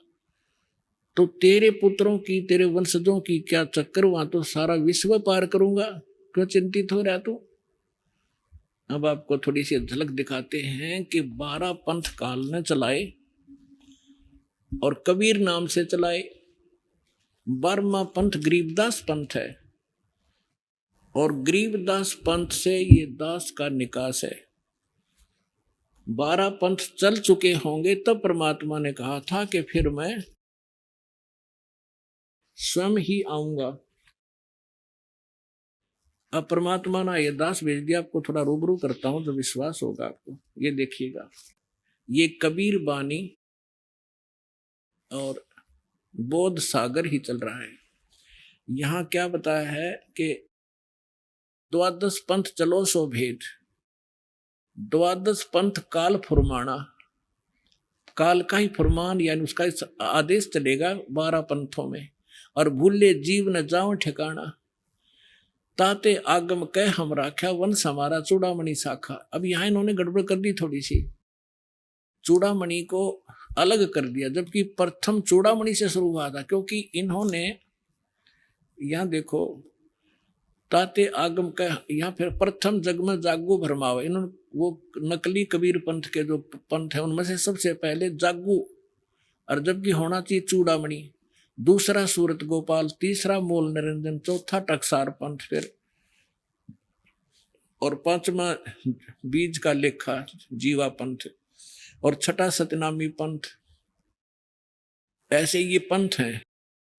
तो तेरे पुत्रों की, तेरे वंशजों की क्या चक्कर, वहां तो सारा विश्व पार करूंगा, क्यों चिंतित हो रहा तू? अब आपको थोड़ी सी झलक दिखाते हैं कि 12 पंथ काल ने चलाए और कबीर नाम से चलाए। 12वां पंथ गरीबदास पंथ है और गरीबदास पंथ से ये दास का निकास है। 12 पंथ चल चुके होंगे तब परमात्मा ने कहा था कि फिर मैं स्वयं ही आऊंगा। अब परमात्मा ने ये दास भेज दिया, आपको थोड़ा रूबरू करता हूं तो विश्वास होगा आपको। ये देखिएगा, ये कबीर बानी और बोध सागर ही चल रहा है। यहां क्या बताया है कि 12 पंथ चलो सो भेद, 12 पंथ काल फुरमाना, काल का ही फुरमान यानी उसका आदेश चलेगा 12 पंथों में। और भूले जीव न जाओ ठिकाना, ताते आगम कह हम राख्या, वंश हमारा चूड़ामणि शाखा। अब यहां इन्होंने गड़बड़ कर दी थोड़ी सी, चूड़ामणि को अलग कर दिया जबकि प्रथम चूड़ामणि से शुरू हुआ था, क्योंकि इन्होंने यहां देखो ताते आगम का, यहाँ फिर प्रथम जग में जागू भरमावा। इन्होंने वो नकली कबीर पंथ के जो पंथ है उनमें से सबसे पहले जागू, और जबकि होना चाहिए चूड़ामणि, दूसरा सूरत गोपाल, तीसरा मूल निरंजन, चौथा टकसार पंथ, फिर और 5वां बीज का लेखा जीवा पंथ और 6ठा सतनामी पंथ। ऐसे ये पंथ हैं।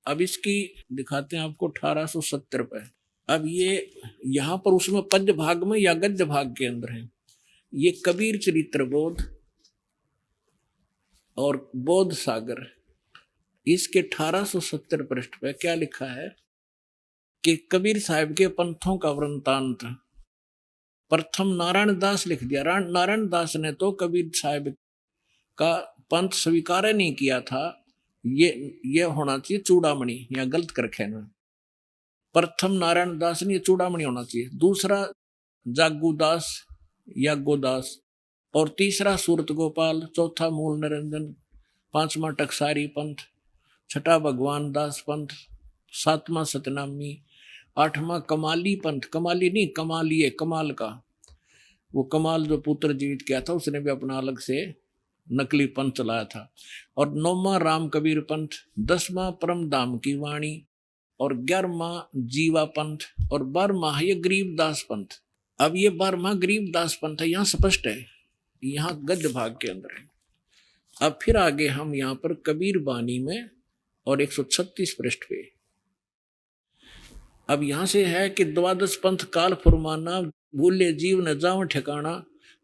अब इसकी दिखाते हैं आपको 1870 पे। अब ये यहाँ पर उसमें पद्य भाग में या गद्य भाग के अंदर है। ये कबीर चरित्र बोध और बोध सागर, इसके 1870 पृष्ठ पे क्या लिखा है कि कबीर साहब के पंथों का वृंतांत प्रथम नारायण दास लिख दिया। नारायण दास ने तो कबीर साहब का पंथ स्वीकार नहीं किया था, ये होना चाहिए चूड़ामणि, या गलत कर रखे ना। प्रथम नारायण दास ने चूड़ामणि होना चाहिए, दूसरा जागूदास या गोदास, और तीसरा सूरत गोपाल, चौथा मूल निरंजन, पांचवा टकसारी पंथ, छठा भगवान दास पंथ, सातवां सतनामी, आठवां कमाली पंथ। कमाली नहीं, कमाली है कमाल का, वो कमाल जो पुत्र जीवित किया था उसने भी अपना अलग से नकली पंथ चलाया था। और नौवां राम कबीर पंथ, 10वां परम धाम की वाणी, और 11वां जीवा पंथ, और 12वां ये गरीबदास पंथ। अब ये 12वां गरीबदास पंथ है, यहाँ स्पष्ट है, यहाँ गद्य भाग के अंदर है। अब फिर आगे हम यहाँ पर कबीर बानी में और 136 पृष्ठ पे, अब यहां से है कि 12 पंथ काल फुरमाना, भूले जीव न जाव ठिकाना,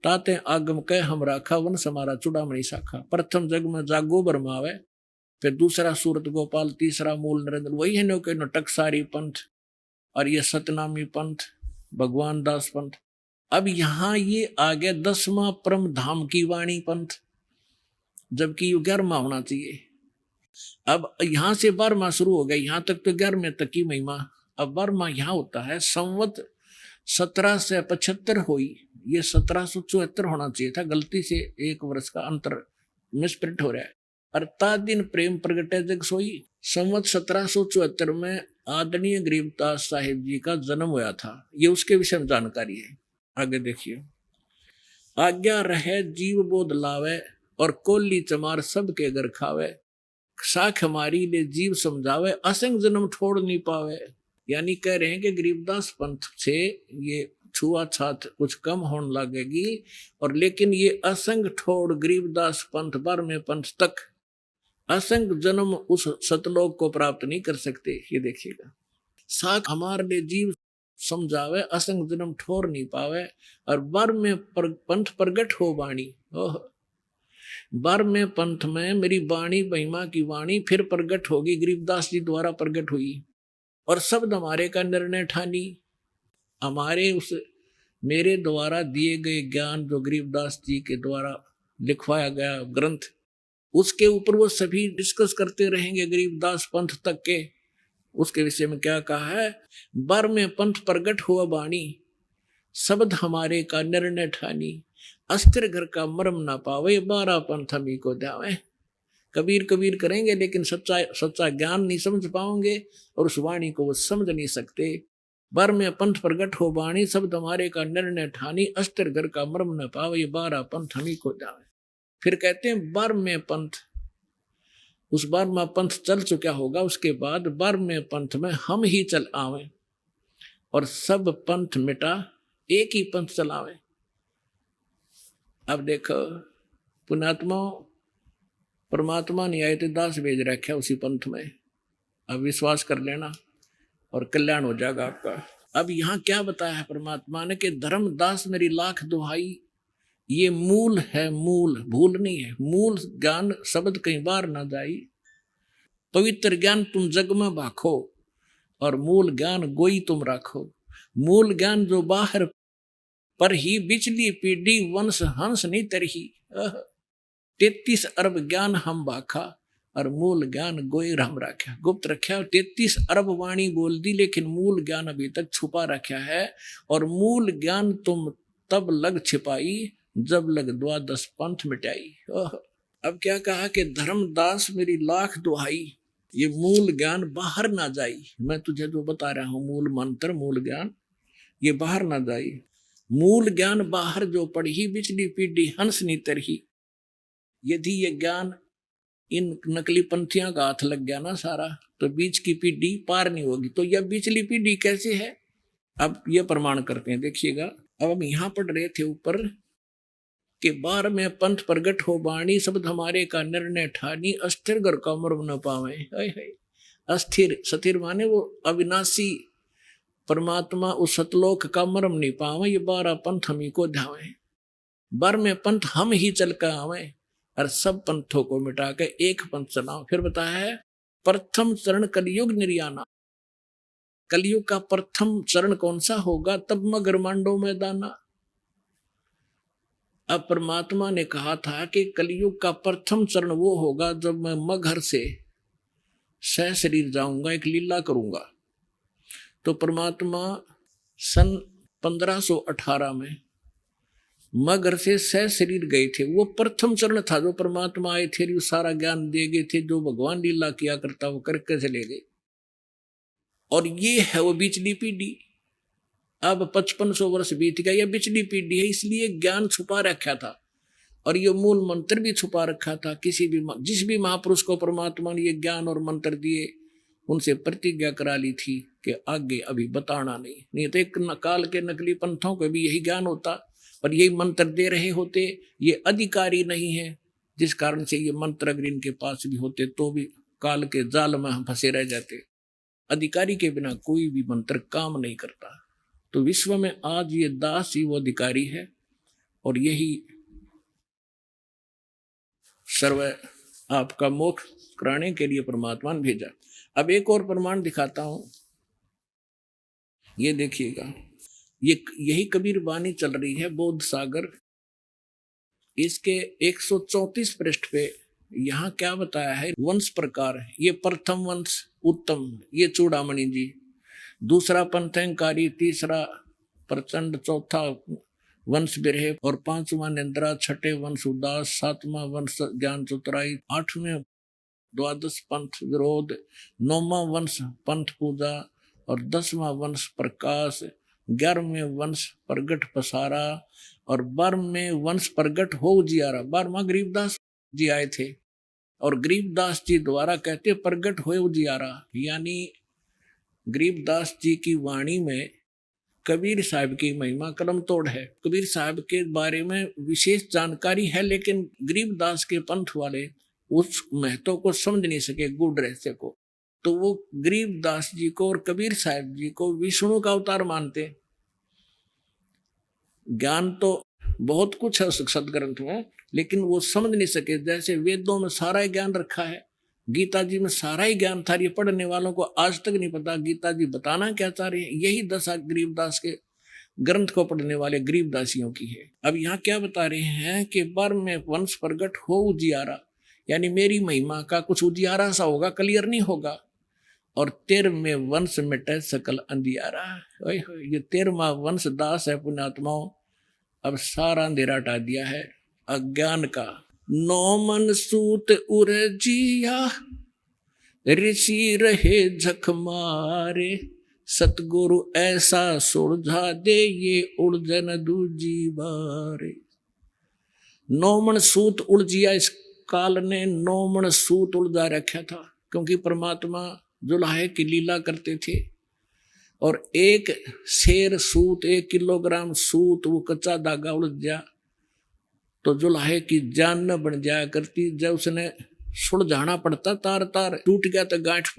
ताते आगम कह हम राखा, वन समारा चूड़ामणि शाखा। प्रथम जग में जागो बरमावे, फिर दूसरा सूरत गोपाल, तीसरा मूल नरेंद्र, वही है नो टकसारी पंथ, और ये सतनामी पंथ, भगवान दास पंथ। अब यहाँ ये आ गया 10वां परम धाम की वाणी पंथ, जबकि 11वां होना चाहिए। अब यहाँ से 12वां शुरू हो गया, यहाँ तक तो 11वें तक की महिमा। अब 12वां यहाँ होता है संवत 1775 हुई, ये 1774 होना चाहिए था, गलती से 1 वर्ष का अंतर मिसप्रिंट हो रहा है। अर्थात दिन प्रेम प्रगटे जग सोई, संवत 1774 में आदरणीय गरीबदास साहिब जी का जन्म हुआ था, ये उसके विषय में जानकारी है। आगे देखिए, आज्ञा रहे जीव बोध लावे, और कोली चमार सबके घर खावे, साख हमारी ले जीव समझावे, असंग जन्म छोड़ नहीं पावे। यानी कह रहे हैं कि गरीबदास पंथ से ये छुआछात कुछ कम होने लगेगी, और लेकिन ये असंग छोड़ गरीबदास पंथ 12वें पंथ तक असंग जन्म उस सतलोक को प्राप्त नहीं कर सकते। ये देखिएगा, साख हमारे लिए जीव समझावे, असंग जन्म ठोर नहीं पावे, और 12वें पंथ प्रगट हो वाणी। 12वें पंथ में मेरी वाणी, महिमा की वाणी फिर प्रगट होगी, गरीबदास जी द्वारा प्रगट हुई, और शब्द हमारे का निर्णय ठानी। हमारे उस मेरे द्वारा दिए गए ज्ञान जो गरीबदास जी के द्वारा लिखवाया गया ग्रंथ, उसके ऊपर वो सभी डिस्कस करते रहेंगे गरीबदास पंथ तक के। उसके विषय में क्या कहा है, 12वें पंथ प्रगट हुआ वाणी, शब्द हमारे का निर्णय ठानी, अस्थिर घर का मर्म ना पावे, 12 पंथ हमी को ध्यावे। कबीर कबीर करेंगे लेकिन सच्चा ज्ञान नहीं समझ पाओगे, और उस वाणी को वो समझ नहीं सकते। 12वें पंथ प्रगट हो वाणी, शब्द हमारे का निर्णय ठानी, अस्थिर घर का मर्म न पावे, 12 पंथ हमी को ध्यावे। फिर कहते हैं 12वें पंथ, उस 12वां पंथ चल चुका होगा, उसके बाद 12वें पंथ में हम ही चल आवे, और सब पंथ मिटा एक ही पंथ चलावे। अब देखो, पुण्यात्मा परमात्मा ने आए थे, दास भेज रखा उसी पंथ में, अब विश्वास कर लेना और कल्याण हो जाएगा आपका। अब यहाँ क्या बताया है परमात्मा ने कि धर्मदास मेरी लाख दुहाई, ये मूल है, मूल भूल नहीं है, मूल ज्ञान शब्द कई बार ना जाई। पवित्र ज्ञान तुम जग में भाखो, और मूल ज्ञान गोई तुम राखो। मूल ज्ञान जो बाहर पर ही, बिचली पीढ़ी वंश हंस नहीं तरही। 33 अरब ज्ञान हम भाखा, और मूल ज्ञान गोई राम रखा, गुप्त रखा। 33 अरब वाणी बोल दी, लेकिन मूल ज्ञान अभी तक छुपा रखा है। और मूल ज्ञान तुम तब लग छिपाई, जब लग 12 पंथ मिटाई। अब क्या कहा कि धर्मदास मेरी लाख दुहाई, ये मूल ज्ञान बाहर ना जाई। मैं तुझे जो बता रहा हूं मूल मंत्र, मूल ज्ञान, ये बाहर ना जाई। मूल ज्ञान बाहर जो पढ़ी, बिचली पीढ़ी हंस नी तरही। यदि ये ज्ञान इन नकली पंथियों का हाथ लग गया ना सारा, तो बीच की पीढ़ी पार नहीं होगी। तो यह बीचली पीढ़ी कैसे है, अब ये प्रमाण करते हैं, देखिएगा। अब हम यहाँ पढ़ रहे थे ऊपर कि 12वें पंथ प्रगट हो वाणी, शब्द हमारे का निर्णय ठानी, अस्थिर घर का मर्म न पावे। अस्थिर, स्थिर माने वो अविनाशी परमात्मा, उस सतलोक का मर्म नहीं पावे, ये 12 पंथ हम ही को ध्यावे। 12वें पंथ हम ही चल कर आवे, और सब पंथों को मिटा के एक पंथ चलाओ। फिर बताया है प्रथम चरण कलयुग निर्याना, कलयुग का प्रथम चरण कौन सा होगा? तब मगर मांडो मैदाना। अब परमात्मा ने कहा था कि कलयुग का प्रथम चरण वो होगा जब मैं मगहर से सह शरीर जाऊंगा, एक लीला करूंगा। तो परमात्मा सन 1518 में मगर से सह शरीर गए थे। वो प्रथम चरण था जो परमात्मा आए थे, सारा ज्ञान दे गए थे, जो भगवान लीला किया करता वो करके चले गए। और ये है वो बिचली पीढ़ी। अब 5500 वर्ष बीत गया, ये बिचली पीढ़ी है, इसलिए ज्ञान छुपा रखा था और ये मूल मंत्र भी छुपा रखा था। जिस भी महापुरुष को परमात्मा ने ये ज्ञान और मंत्र दिए, उनसे प्रतिज्ञा करा ली थी कि आगे अभी बताना नहीं तो एक काल के नकली पंथों को भी यही ज्ञान होता और यही मंत्र दे रहे होते। ये अधिकारी नहीं है, जिस कारण से ये मंत्र अगर इनके पास भी होते तो भी काल के जाल में हम फंसे रह जाते। अधिकारी के बिना कोई भी मंत्र काम नहीं करता। तो विश्व में आज ये दास ही वो अधिकारी है और यही सर्व आपका मोक्ष कराने के लिए परमात्मा ने भेजा। अब एक और प्रमाण दिखाता हूं, ये देखिएगा, यही कबीर वाणी चल रही है बोध सागर, इसके 134 पृष्ठ पे यहाँ क्या बताया है? वंश प्रकार, ये प्रथम वंश उत्तम, ये चूड़ामणि जी, दूसरा पंथंकारी, तीसरा प्रचंड, चौथा वंश बिरहे और पांचवा निंद्रा, छठे वंश उदास, सातवां वंश ज्ञान चतुराई, आठवें द्वादश पंथ विरोध, नौवां वंश पंथ पूजा और 10वां वंश प्रकाश, 11वें वंश प्रगट पसारा और 12वें वंश प्रगट हो उजियारा। 12वां गरीबदास जी आए थे और गरीबदास जी द्वारा कहते प्रगट हो उजियारा, यानी गरीबदास जी की वाणी में कबीर साहब की महिमा कलम तोड़ है। कबीर साहब के बारे में विशेष जानकारी है, लेकिन गरीबदास के पंथ वाले उस महत्व को समझ नहीं सके, गूढ़ रहस्य को। तो वो गरीबदास जी को और कबीर साहब जी को विष्णु का अवतार मानते। ज्ञान तो बहुत कुछ है उस सदग्रंथ में, लेकिन वो समझ नहीं सके। जैसे वेदों में सारा ज्ञान रखा है, गीता जी में सारा ही ज्ञान था, ये पढ़ने वालों को आज तक नहीं पता गीता जी बताना क्या चाह रही है। यही दशा गरीबदास के ग्रंथ को पढ़ने वाले गरीबदासियों की है। अब यहाँ क्या बता रहे हैं कि 12वें वंश प्रगट हो उजियारा, यानी मेरी महिमा का कुछ उजियारा सा होगा, क्लियर नहीं होगा। और 13वें वंश मिटे सकल अंधियारा। ये 13वां वंश दास है पुण्यात्माओं, अब सारा अंधेरा हटा दिया है अज्ञान का। नौमन सूत उर्जिया ऋषि रहे झक मारे, सतगुरु ऐसा सुलझा दे ये उलझन दूजी बारे। नौमन सूत उलझिया, इस काल ने नौमन सूत उलझा रखा था, क्योंकि परमात्मा जुलाहे की लीला करते थे और एक शेर सूत, 1 किलोग्राम सूत, वो कच्चा धागा उलझ गया तो जुलाहे की जान न बन जाया करती। जब उसने सुलझाना पड़ता, तार तार टूट गया तो गांठ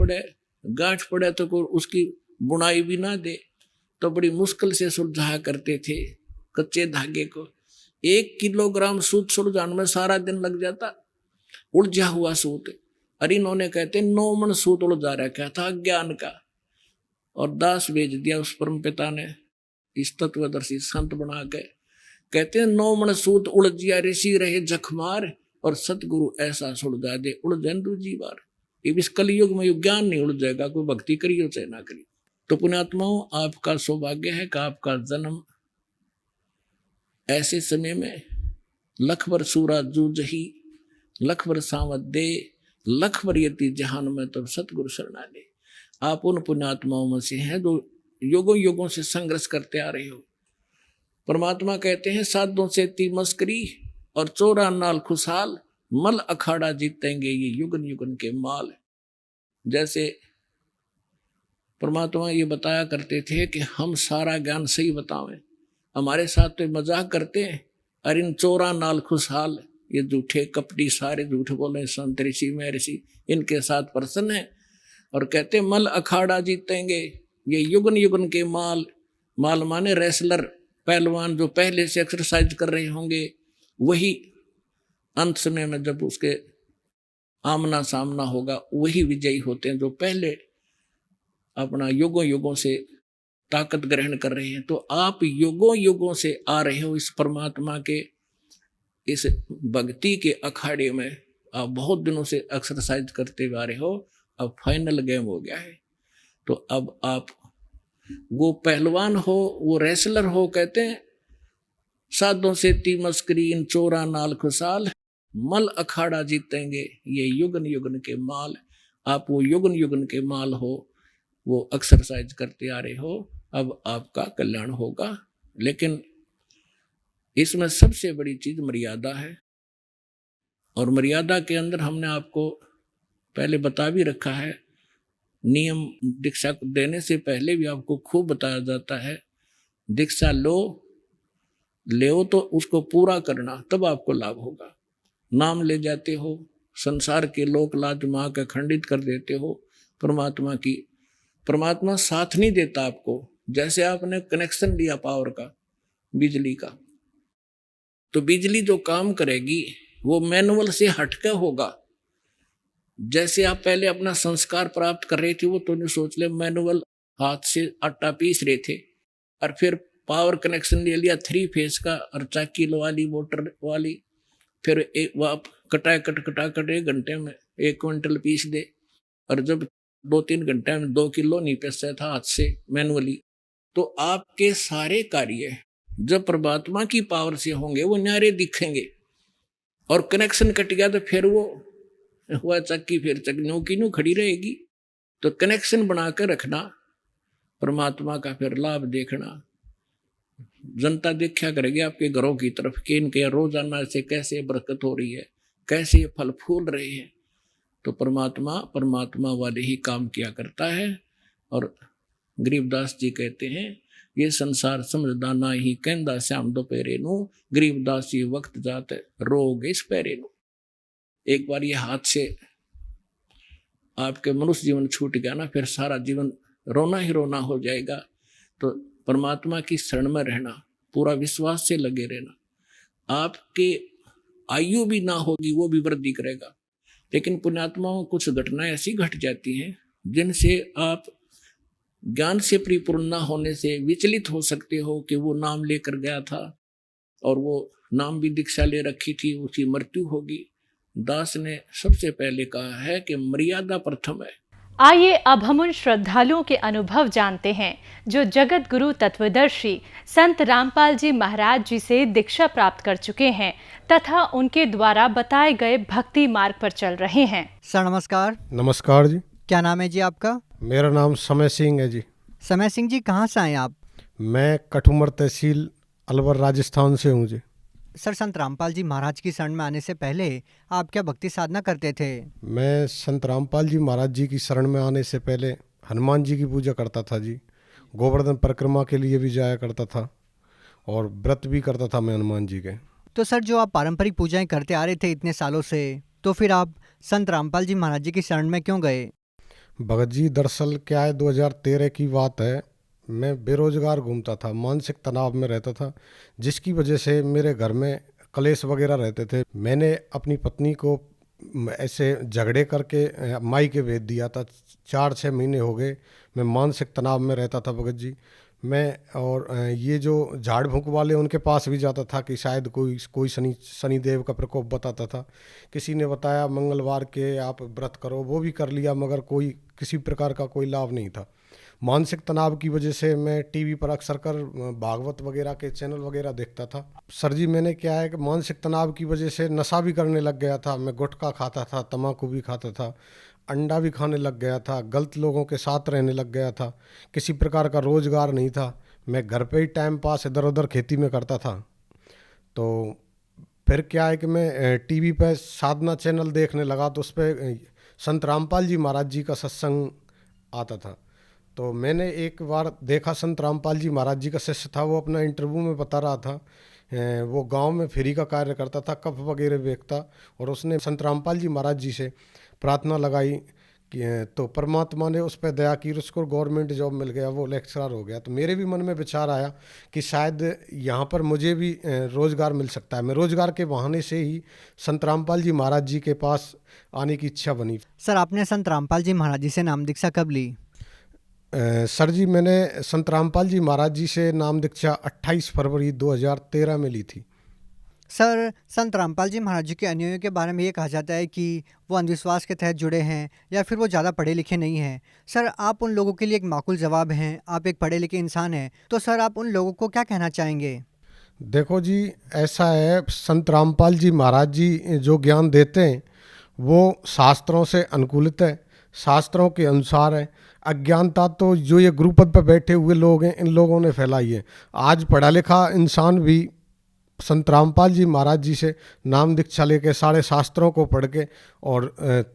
पड़े तो कोई उसकी बुनाई भी ना दे, तो बड़ी मुश्किल से सुलझाया करते थे कच्चे धागे को। 1 किलोग्राम सूत सुलझाने में सारा दिन लग जाता, उलझा हुआ सूत। अरे इन्होंने कहते 9 मन सूत उलझा रखा था ज्ञान का, और दास भेज दिया उस परम पिता ने, इस तत्वदर्शी संत बना के। कहते हैं 9 मन सूत उलझिया ऋषि रहे जखमार, और सतगुरु ऐसा सुलझा दे उलझन दूजी बार। ये इस कलयुग में ज्ञान नहीं उलझेगा, कोई भक्ति करियो चाहे ना करियो। तो पुण्यात्माओं, आपका सौभाग्य है कि आपका जन्म ऐसे समय में लख बर सूरा जूझही, लख बर सावत दे, लख बर यति जहान में तब सतगुरु शरणा ले। आप उन पुण्यात्माओं में से हैं जो युगों युगों से संघर्ष करते आ रहे हो। परमात्मा कहते हैं साधों से ती मस्करी और चोरा नाल खुशहाल, मल अखाड़ा जीतेंगे ये युगन युगन के माल। जैसे परमात्मा ये बताया करते थे कि हम सारा ज्ञान सही बतावें, हमारे साथ तो मजाक करते हैं, अरे इन चोरा नाल खुशहाल, ये झूठे कपटी सारे झूठ बोले संत ऋषि महर्षि, इनके साथ प्रसन्न है और कहते मल अखाड़ा जीतेंगे ये युगन युगन के माल। माल माने रेसलर, पहलवान जो पहले से एक्सरसाइज कर रहे होंगे, वही अंत समय में जब उसके आमना सामना होगा, वही विजयी होते हैं जो पहले अपना युगों युगों से ताकत ग्रहण कर रहे हैं। तो आप युगों युगों से आ रहे हो इस परमात्मा के इस भक्ति के अखाड़े में, आप बहुत दिनों से एक्सरसाइज करते हुए आ रहे हो। अब फाइनल गेम हो गया है, तो अब आप वो पहलवान हो, वो रेसलर हो, कहते हैं साधों से तीमस्करीन चोरा नाल खुशाल, मल अखाड़ा जीतेंगे ये युगन युगन के माल। आप वो युगन युगन के माल हो, वो एक्सरसाइज करते आ रहे हो, अब आपका कल्याण होगा। लेकिन इसमें सबसे बड़ी चीज मर्यादा है, और मर्यादा के अंदर हमने आपको पहले बता भी रखा है। नियम दीक्षा देने से पहले भी आपको खूब बताया जाता है, दीक्षा ले तो उसको पूरा करना, तब आपको लाभ होगा। नाम ले जाते हो, संसार के लोक लाज माँ का खंडित कर देते हो परमात्मा की। परमात्मा साथ नहीं देता आपको। जैसे आपने कनेक्शन लिया पावर का, बिजली का, तो बिजली जो काम करेगी वो मैनुअल से हटके होगा। जैसे आप पहले अपना संस्कार प्राप्त कर रहे थे, वो तो नहीं सोच ले मैनुअल हाथ से आटा पीस रहे थे, और फिर पावर कनेक्शन ले लिया 3 फेज का और 4 किलो वाली मोटर वाली, फिर एक वो आप कटा कट 1 घंटे में 1 क्विंटल पीस दे, और जब 2-3 घंटे में 2 किलो नहीं पीसता था हाथ से मैनुअली। तो आपके सारे कार्य जब परमात्मा की पावर से होंगे वो न्यारे दिखेंगे। और कनेक्शन कट गया तो फिर वो हुआ चक्की, फिर चक्की न्यू की न्यू खड़ी रहेगी। तो कनेक्शन बनाकर रखना, परमात्मा का फिर लाभ देखना। जनता देखा करेगी आपके घरों की तरफ कि इनके रोजाना से कैसे बरकत हो रही है, कैसे ये फल फूल रहे हैं। तो परमात्मा वाले ही काम किया करता है। और गरीबदास जी कहते हैं, ये संसार समझदा ना ही कहंदा श्याम दोपहरे नू, गरीबदास जी वक्त जात रोग इस पैरे नू। एक बार ये हाथ से आपके मनुष्य जीवन छूट गया ना, फिर सारा जीवन रोना ही रोना हो जाएगा। तो परमात्मा की शरण में रहना, पूरा विश्वास से लगे रहना। आपके आयु भी ना होगी, वो भी वृद्धि करेगा। लेकिन पुण्यात्माओं कुछ घटनाएं ऐसी घट जाती हैं जिनसे आप ज्ञान से परिपूर्ण न होने से विचलित हो सकते हो कि वो नाम लेकर गया था और वो नाम भी दीक्षा ले रखी थी, उसकी मृत्यु होगी। दास ने सबसे पहले कहा है कि मर्यादा प्रथम है। आइए अब हम उन श्रद्धालुओं के अनुभव जानते हैं जो जगत गुरु तत्वदर्शी संत रामपाल जी महाराज जी से दीक्षा प्राप्त कर चुके हैं तथा उनके द्वारा बताए गए भक्ति मार्ग पर चल रहे हैं। सर नमस्कार। नमस्कार जी। क्या नाम है जी आपका? मेरा नाम समय सिंह है जी। समय सिंह जी, कहाँ से आए आप? मैं कठुमर तहसील अलवर राजस्थान से हूँ जी। सर, संत रामपाल जी महाराज की शरण में आने से पहले आप क्या भक्ति साधना करते थे? मैं संत रामपाल जी महाराज जी की शरण में आने से पहले हनुमान जी की पूजा करता था जी। गोवर्धन परिक्रमा के लिए भी जाया करता था और व्रत भी करता था मैं हनुमान जी के। तो सर, जो आप पारंपरिक पूजाएं करते आ रहे थे इतने सालों से, तो फिर आप संत रामपाल जी महाराज जी की शरण में क्यों गए? भगत जी, दरअसल क्या है, 2013 की बात है। मैं बेरोजगार घूमता था, मानसिक तनाव में रहता था, जिसकी वजह से मेरे घर में कलेश वगैरह रहते थे। मैंने अपनी पत्नी को ऐसे झगड़े करके मायके भेज दिया था। 4-6 महीने हो गए मैं मानसिक तनाव में रहता था भगत जी। मैं और ये जो झाड़ फूँक वाले उनके पास भी जाता था कि शायद कोई शनिदेव का प्रकोप बताता था। किसी ने बताया मंगलवार के आप व्रत करो, वो भी कर लिया, मगर किसी प्रकार का कोई लाभ नहीं था। मानसिक तनाव की वजह से मैं टीवी पर अक्सर कर भागवत वगैरह के चैनल वगैरह देखता था। सर जी, मैंने क्या है कि मानसिक तनाव की वजह से नशा भी करने लग गया था। मैं गुटखा खाता था, तम्बाकू भी खाता था, अंडा भी खाने लग गया था, गलत लोगों के साथ रहने लग गया था। किसी प्रकार का रोज़गार नहीं था। मैं घर पे ही टाइम पास इधर उधर खेती में करता था। तो फिर क्या है कि मैं टीवी पे साधना चैनल देखने लगा, तो उस पर संत रामपाल जी महाराज जी का सत्संग आता था। तो मैंने एक बार देखा, संत रामपाल जी महाराज जी का शिष्य था, वो अपना इंटरव्यू में बता रहा था, वो गांव में फ्री का कार्य करता था, कप वगैरह बेचता, और उसने संत रामपाल जी महाराज जी से प्रार्थना लगाई तो परमात्मा ने उस पर दया की, उसको गवर्नमेंट जॉब मिल गया, वो लेक्चरर हो गया। तो मेरे भी मन में विचार आया कि शायद यहाँ पर मुझे भी रोज़गार मिल सकता है। मैं रोज़गार के बहाने से ही संत रामपाल जी महाराज जी के पास आने की इच्छा बनी। सर, आपने संत रामपाल जी महाराज जी से नाम दीक्षा कब ली? सर जी, मैंने संत रामपाल जी महाराज जी से नाम दीक्षा 28 फरवरी 2013 में ली थी। सर, संत रामपाल जी महाराज जी के अनुयायियों के बारे में ये कहा जाता है कि वो अंधविश्वास के तहत जुड़े हैं या फिर वो ज़्यादा पढ़े लिखे नहीं हैं। सर, आप उन लोगों के लिए एक माकूल जवाब हैं, आप एक पढ़े लिखे इंसान हैं, तो सर आप उन लोगों को क्या कहना चाहेंगे? देखो जी, ऐसा है, संत रामपाल जी महाराज जी जो ज्ञान देते हैं वो शास्त्रों से अनुकूलित है, शास्त्रों के अनुसार है। अज्ञानता तो जो ये गुरुपद पर बैठे हुए लोग हैं, इन लोगों ने फैलाई है। आज पढ़ा लिखा इंसान भी संत रामपाल जी महाराज जी से नाम दीक्षा लेके सारे शास्त्रों को पढ़ के और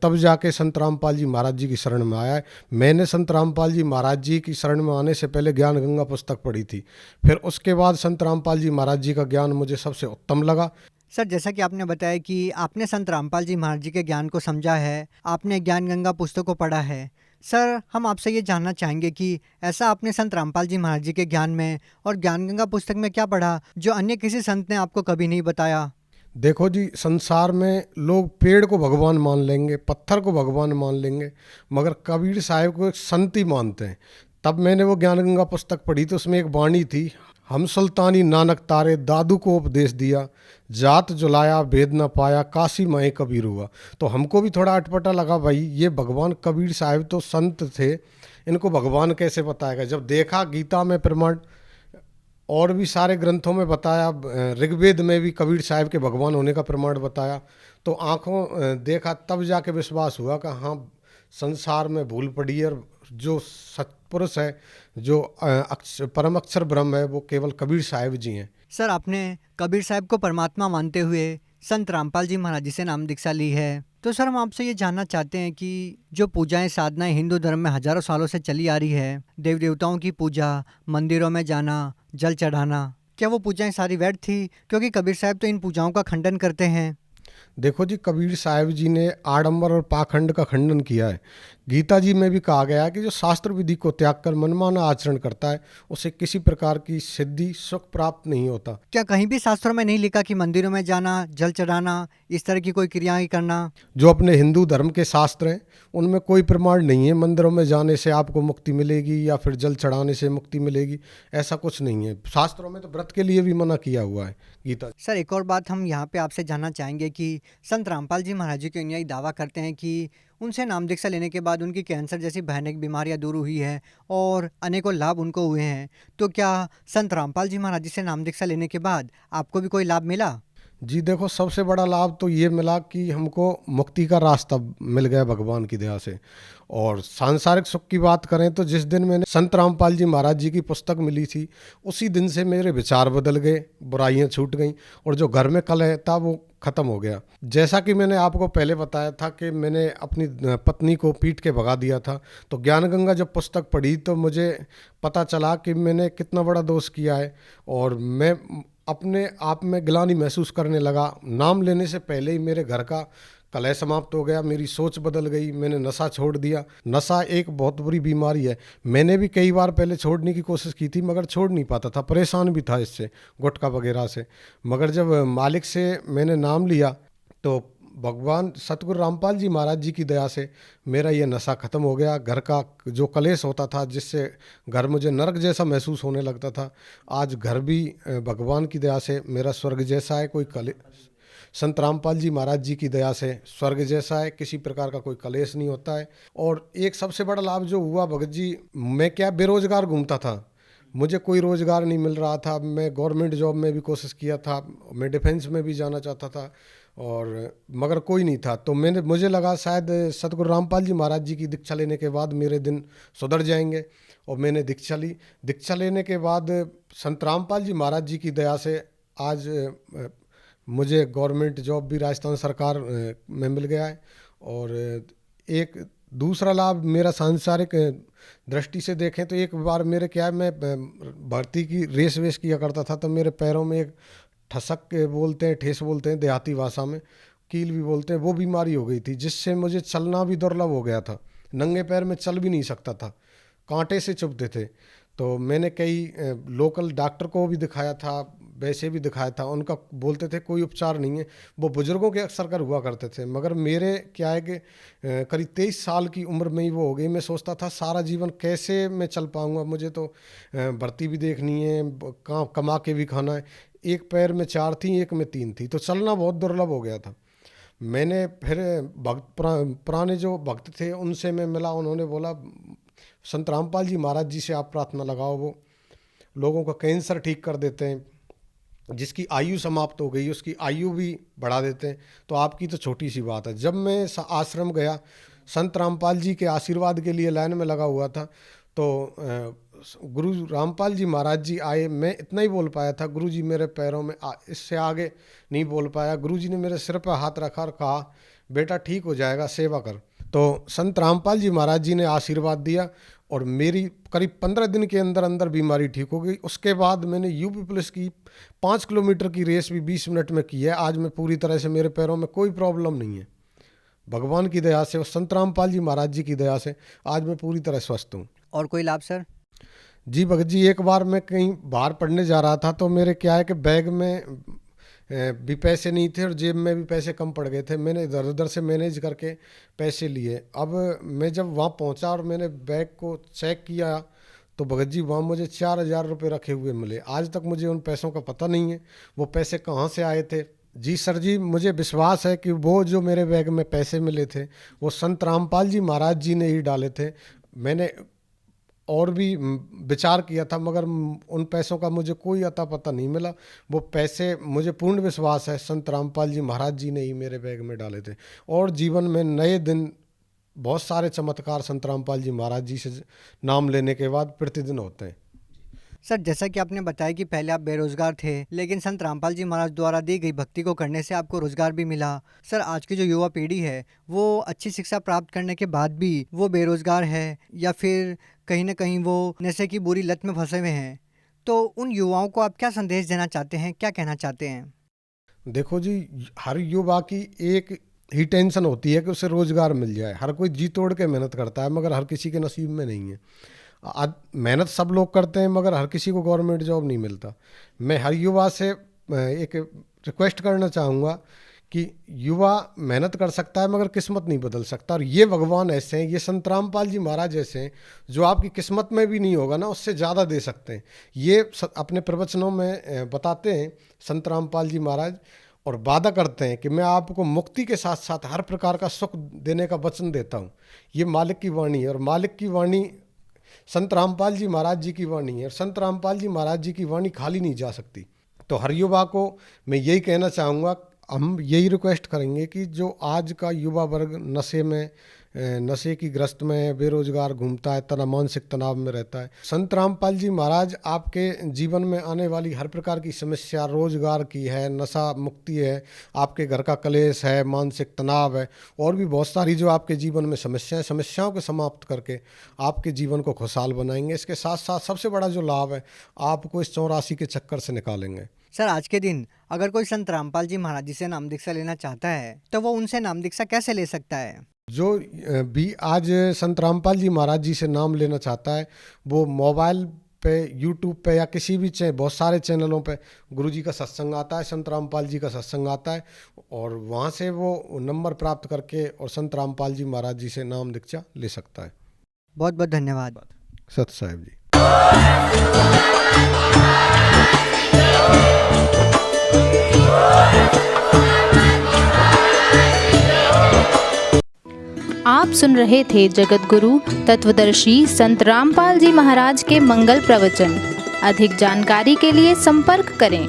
तब जाके संत रामपाल जी महाराज जी की शरण में आया है। मैंने संत रामपाल जी महाराज जी की शरण में आने से पहले ज्ञान गंगा पुस्तक पढ़ी थी, फिर उसके बाद संत रामपाल जी महाराज जी का ज्ञान मुझे सबसे उत्तम लगा। सर, जैसा कि आपने बताया कि आपने संत रामपाल जी महाराज जी के ज्ञान को समझा है, आपने ज्ञान गंगा पुस्तक को पढ़ा है। सर, हम आपसे ये जानना चाहेंगे कि ऐसा आपने संत रामपाल जी महाराज जी के ज्ञान में और ज्ञान गंगा पुस्तक में क्या पढ़ा जो अन्य किसी संत ने आपको कभी नहीं बताया? देखो जी, संसार में लोग पेड़ को भगवान मान लेंगे, पत्थर को भगवान मान लेंगे, मगर कबीर साहब को एक संत ही मानते हैं। तब मैंने वो ज्ञान गंगा पुस्तक पढ़ी तो उसमें एक वाणी थी, हम सुल्तानी नानक तारे दादू को उपदेश दिया, जात जुलाया भेद न पाया, काशी माए कबीर हुआ। तो हमको भी थोड़ा अटपटा लगा, भाई ये भगवान कबीर साहब तो संत थे, इनको भगवान कैसे बताएगा। जब देखा गीता में प्रमाण और भी सारे ग्रंथों में बताया, ऋग्वेद में भी कबीर साहब के भगवान होने का प्रमाण बताया, तो आंखों देखा तब जाके विश्वास हुआ कि हाँ, संसार में भूल पड़ी है और जो सत्पुरुष है, जो परम अक्षर ब्रह्म है, वो केवल कबीर साहब जी हैं। सर, आपने कबीर साहब को परमात्मा मानते हुए संत रामपाल जी महाराज जी से नाम दीक्षा ली है, तो सर हम आपसे ये जानना चाहते हैं कि जो पूजाएं साधनाएं हिंदू धर्म में हजारों सालों से चली आ रही है, देव देवताओं की पूजा, मंदिरों में जाना, जल चढ़ाना, क्या वो पूजाएं सारी व्यर्थ थी? क्योंकि कबीर साहब तो इन पूजाओं का खंडन करते हैं। देखो जी, कबीर साहब जी ने आडंबर और पाखंड का खंडन किया है। गीता जी में भी कहा गया है कि जो शास्त्र विधि को त्याग कर मनमाना आचरण करता है उसे किसी प्रकार की सिद्धि सुख प्राप्त नहीं होता। क्या कहीं भी शास्त्रों में नहीं लिखा कि मंदिरों में जाना, जल चढ़ाना, इस तरह की कोई क्रियाएं करना? जो अपने हिंदू धर्म के शास्त्र हैं उनमें कोई प्रमाण नहीं है मंदिरों में जाने से आपको मुक्ति मिलेगी या फिर जल चढ़ाने से मुक्ति मिलेगी, ऐसा कुछ नहीं है। शास्त्रों में तो व्रत के लिए भी मना किया हुआ है गीता। सर, एक और बात हम यहाँ पे आपसे जानना चाहेंगे कि संत रामपाल जी महाराज जी के अनुयायी दावा करते हैं कि उनसे नाम दीक्षा लेने के बाद उनकी कैंसर जैसी भयानक बीमारियां दूर हुई है और अनेकों लाभ उनको हुए हैं। तो क्या संत रामपाल जी महाराज जी से नाम दीक्षा लेने के बाद आपको भी कोई लाभ मिला? जी देखो, सबसे बड़ा लाभ तो ये मिला कि हमको मुक्ति का रास्ता मिल गया भगवान की दया से। और सांसारिक सुख की बात करें तो जिस दिन मैंने संत रामपाल जी महाराज जी की पुस्तक मिली थी उसी दिन से मेरे विचार बदल गए, बुराइयां छूट गईं और जो घर में कलह था वो ख़त्म हो गया। जैसा कि मैंने आपको पहले बताया था कि मैंने अपनी पत्नी को पीट के भगा दिया था, तो ज्ञान गंगा जब पुस्तक पढ़ी तो मुझे पता चला कि मैंने कितना बड़ा दोष किया है और मैं अपने आप में ग्लानि महसूस करने लगा। नाम लेने से पहले ही मेरे घर का कलह समाप्त हो गया, मेरी सोच बदल गई, मैंने नशा छोड़ दिया। नशा एक बहुत बुरी बीमारी है, मैंने भी कई बार पहले छोड़ने की कोशिश की थी मगर छोड़ नहीं पाता था, परेशान भी था इससे, गुटखा वगैरह से। मगर जब मालिक से मैंने नाम लिया तो भगवान सतगुरु रामपाल जी महाराज जी की दया से मेरा ये नशा ख़त्म हो गया। घर का जो कलेश होता था जिससे घर मुझे नरक जैसा महसूस होने लगता था, आज घर भी भगवान की दया से मेरा स्वर्ग जैसा है। कोई संत रामपाल जी महाराज जी की दया से स्वर्ग जैसा है, किसी प्रकार का कोई कलेश नहीं होता है। और एक सबसे बड़ा लाभ जो हुआ भगत जी, मैं क्या बेरोजगार घूमता था, मुझे कोई रोज़गार नहीं मिल रहा था। मैं गवर्नमेंट जॉब में भी कोशिश किया था, मैं डिफेंस में भी जाना चाहता था और मगर कोई नहीं था। तो मुझे लगा शायद सतगुरु रामपाल जी महाराज जी की दीक्षा लेने के बाद मेरे दिन सुधर जाएंगे और मैंने दीक्षा ली। दीक्षा लेने के बाद संत रामपाल जी महाराज जी की दया से आज मुझे गवर्नमेंट जॉब भी राजस्थान सरकार में मिल गया है। और एक दूसरा लाभ मेरा सांसारिक दृष्टि से देखें तो एक बार मेरे क्या है, मैं भर्ती की रेस वेस किया करता था तो मेरे पैरों में एक ठसक बोलते हैं, ठेस बोलते हैं देहाती भाषा में, कील भी बोलते हैं, वो बीमारी हो गई थी जिससे मुझे चलना भी दुर्लभ हो गया था। नंगे पैर में चल भी नहीं सकता था, कांटे से चुभते थे। तो मैंने कई लोकल डॉक्टर को भी दिखाया था, वैसे भी दिखाया था, उनका बोलते थे कोई उपचार नहीं है, वो बुजुर्गों के अक्सर कर हुआ करते थे। मगर मेरे क्या है कि करीब 23 साल की उम्र में ही वो हो गई। मैं सोचता था सारा जीवन कैसे मैं चल पाऊँगा, मुझे तो भर्ती भी देखनी है, कमा के भी खाना है। एक पैर में 4 थी, एक में 3 थी, तो चलना बहुत दुर्लभ हो गया था। मैंने फिर पुराने जो भक्त थे उनसे मैं मिला, उन्होंने बोला संत रामपाल जी महाराज जी से आप प्रार्थना लगाओ, वो लोगों का कैंसर ठीक कर देते हैं, जिसकी आयु समाप्त हो गई उसकी आयु भी बढ़ा देते हैं, तो आपकी तो छोटी सी बात है। जब मैं आश्रम गया, संत रामपाल जी के आशीर्वाद के लिए लाइन में लगा हुआ था, तो गुरु रामपाल जी महाराज जी आए। मैं इतना ही बोल पाया था, गुरु जी मेरे पैरों में, इससे आगे नहीं बोल पाया। गुरु जी ने मेरे सिर पर हाथ रखा और कहा बेटा ठीक हो जाएगा, सेवा कर। तो संत रामपाल जी महाराज जी ने आशीर्वाद दिया और मेरी करीब 15 दिन के अंदर अंदर बीमारी ठीक हो गई। उसके बाद मैंने यूपी पुलिस की 5 किलोमीटर की रेस भी 20 मिनट में की है। आज मैं पूरी तरह से, मेरे पैरों में कोई प्रॉब्लम नहीं है, भगवान की दया से और संत रामपाल जी महाराज जी की दया से आज मैं पूरी तरह स्वस्थ हूँ। और कोई लाभ सर? जी भगत जी, एक बार मैं कहीं बाहर पढ़ने जा रहा था, तो मेरे क्या है कि बैग में भी पैसे नहीं थे और जेब में भी पैसे कम पड़ गए थे। मैंने इधर उधर से मैनेज करके पैसे लिए। अब मैं जब वहाँ पहुँचा और मैंने बैग को चेक किया, तो भगत जी वहाँ मुझे 4,000 रुपये रखे हुए मिले। आज तक मुझे उन पैसों का पता नहीं है वो पैसे कहाँ से आए थे। जी सर जी, मुझे विश्वास है कि वो जो मेरे बैग में पैसे मिले थे वो संत रामपाल जी महाराज जी ने ही डाले थे। मैंने और भी विचार किया था, मगर उन पैसों का मुझे कोई अता पता नहीं मिला। वो पैसे, मुझे पूर्ण विश्वास है, संत रामपाल जी महाराज जी ने ही मेरे बैग में डाले थे। और जीवन में नए दिन, बहुत सारे चमत्कार संत रामपाल जी महाराज जी से नाम लेने के बाद प्रतिदिन होते हैं। सर, जैसा कि आपने बताया कि पहले आप बेरोजगार थे, लेकिन संत रामपाल जी महाराज द्वारा दी गई भक्ति को करने से आपको रोजगार भी मिला। सर, आज की जो युवा पीढ़ी है वो अच्छी शिक्षा प्राप्त करने के बाद भी वो बेरोजगार है या फिर कहीं ना कहीं वो नशे की बुरी लत में फंसे हुए हैं, तो उन युवाओं को आप क्या संदेश देना चाहते हैं, क्या कहना चाहते हैं? देखो जी, हर युवा की एक ही टेंशन होती है कि उसे रोजगार मिल जाए। हर कोई जी तोड़ के मेहनत करता है, मगर हर किसी के नसीब में नहीं है। मेहनत सब लोग करते हैं, मगर हर किसी को गवर्नमेंट जॉब नहीं मिलता। मैं हर युवा से एक रिक्वेस्ट करना चाहूँगा कि युवा मेहनत कर सकता है मगर किस्मत नहीं बदल सकता। और ये भगवान ऐसे हैं, ये संत रामपाल जी महाराज ऐसे हैं, जो आपकी किस्मत में भी नहीं होगा ना, उससे ज़्यादा दे सकते हैं। ये अपने प्रवचनों में बताते हैं संत रामपाल जी महाराज, और वादा करते हैं कि मैं आपको मुक्ति के साथ साथ हर प्रकार का सुख देने का वचन देता हूँ। ये मालिक की वाणी है, और मालिक की वाणी संत रामपाल जी महाराज जी की वाणी है, और संत रामपाल जी महाराज जी की वाणी खाली नहीं जा सकती। तो हर युवा को मैं यही कहना चाहूँगा, हम यही रिक्वेस्ट करेंगे कि जो आज का युवा वर्ग नशे की ग्रस्त में बेरोजगार घूमता है, मानसिक तनाव में रहता है, संत रामपाल जी महाराज आपके जीवन में आने वाली हर प्रकार की समस्या, रोजगार की है, नशा मुक्ति है, आपके घर का कलेश है, मानसिक तनाव है, और भी बहुत सारी जो आपके जीवन में समस्याओं को समाप्त करके आपके जीवन को खुशहाल बनाएंगे। इसके साथ साथ सबसे बड़ा जो लाभ है, आपको इस 84 के चक्कर से निकालेंगे। सर, आज के दिन अगर कोई संत रामपाल जी महाराज जी से नाम दीक्षा लेना चाहता है तो वो उनसे नाम दीक्षा कैसे ले सकता है? जो भी आज संत रामपाल जी महाराज जी से नाम लेना चाहता है, वो मोबाइल पे, यूट्यूब पे या किसी भी बहुत सारे चैनलों पे गुरु जी का सत्संग आता है, संत रामपाल जी का सत्संग आता है, और वहाँ से वो नंबर प्राप्त करके और संत रामपाल जी महाराज जी से नाम दीक्षा ले सकता है। बहुत बहुत धन्यवाद। सत साहिब जी। आप सुन रहे थे जगत गुरु तत्वदर्शी संत रामपाल जी महाराज के मंगल प्रवचन। अधिक जानकारी के लिए संपर्क करें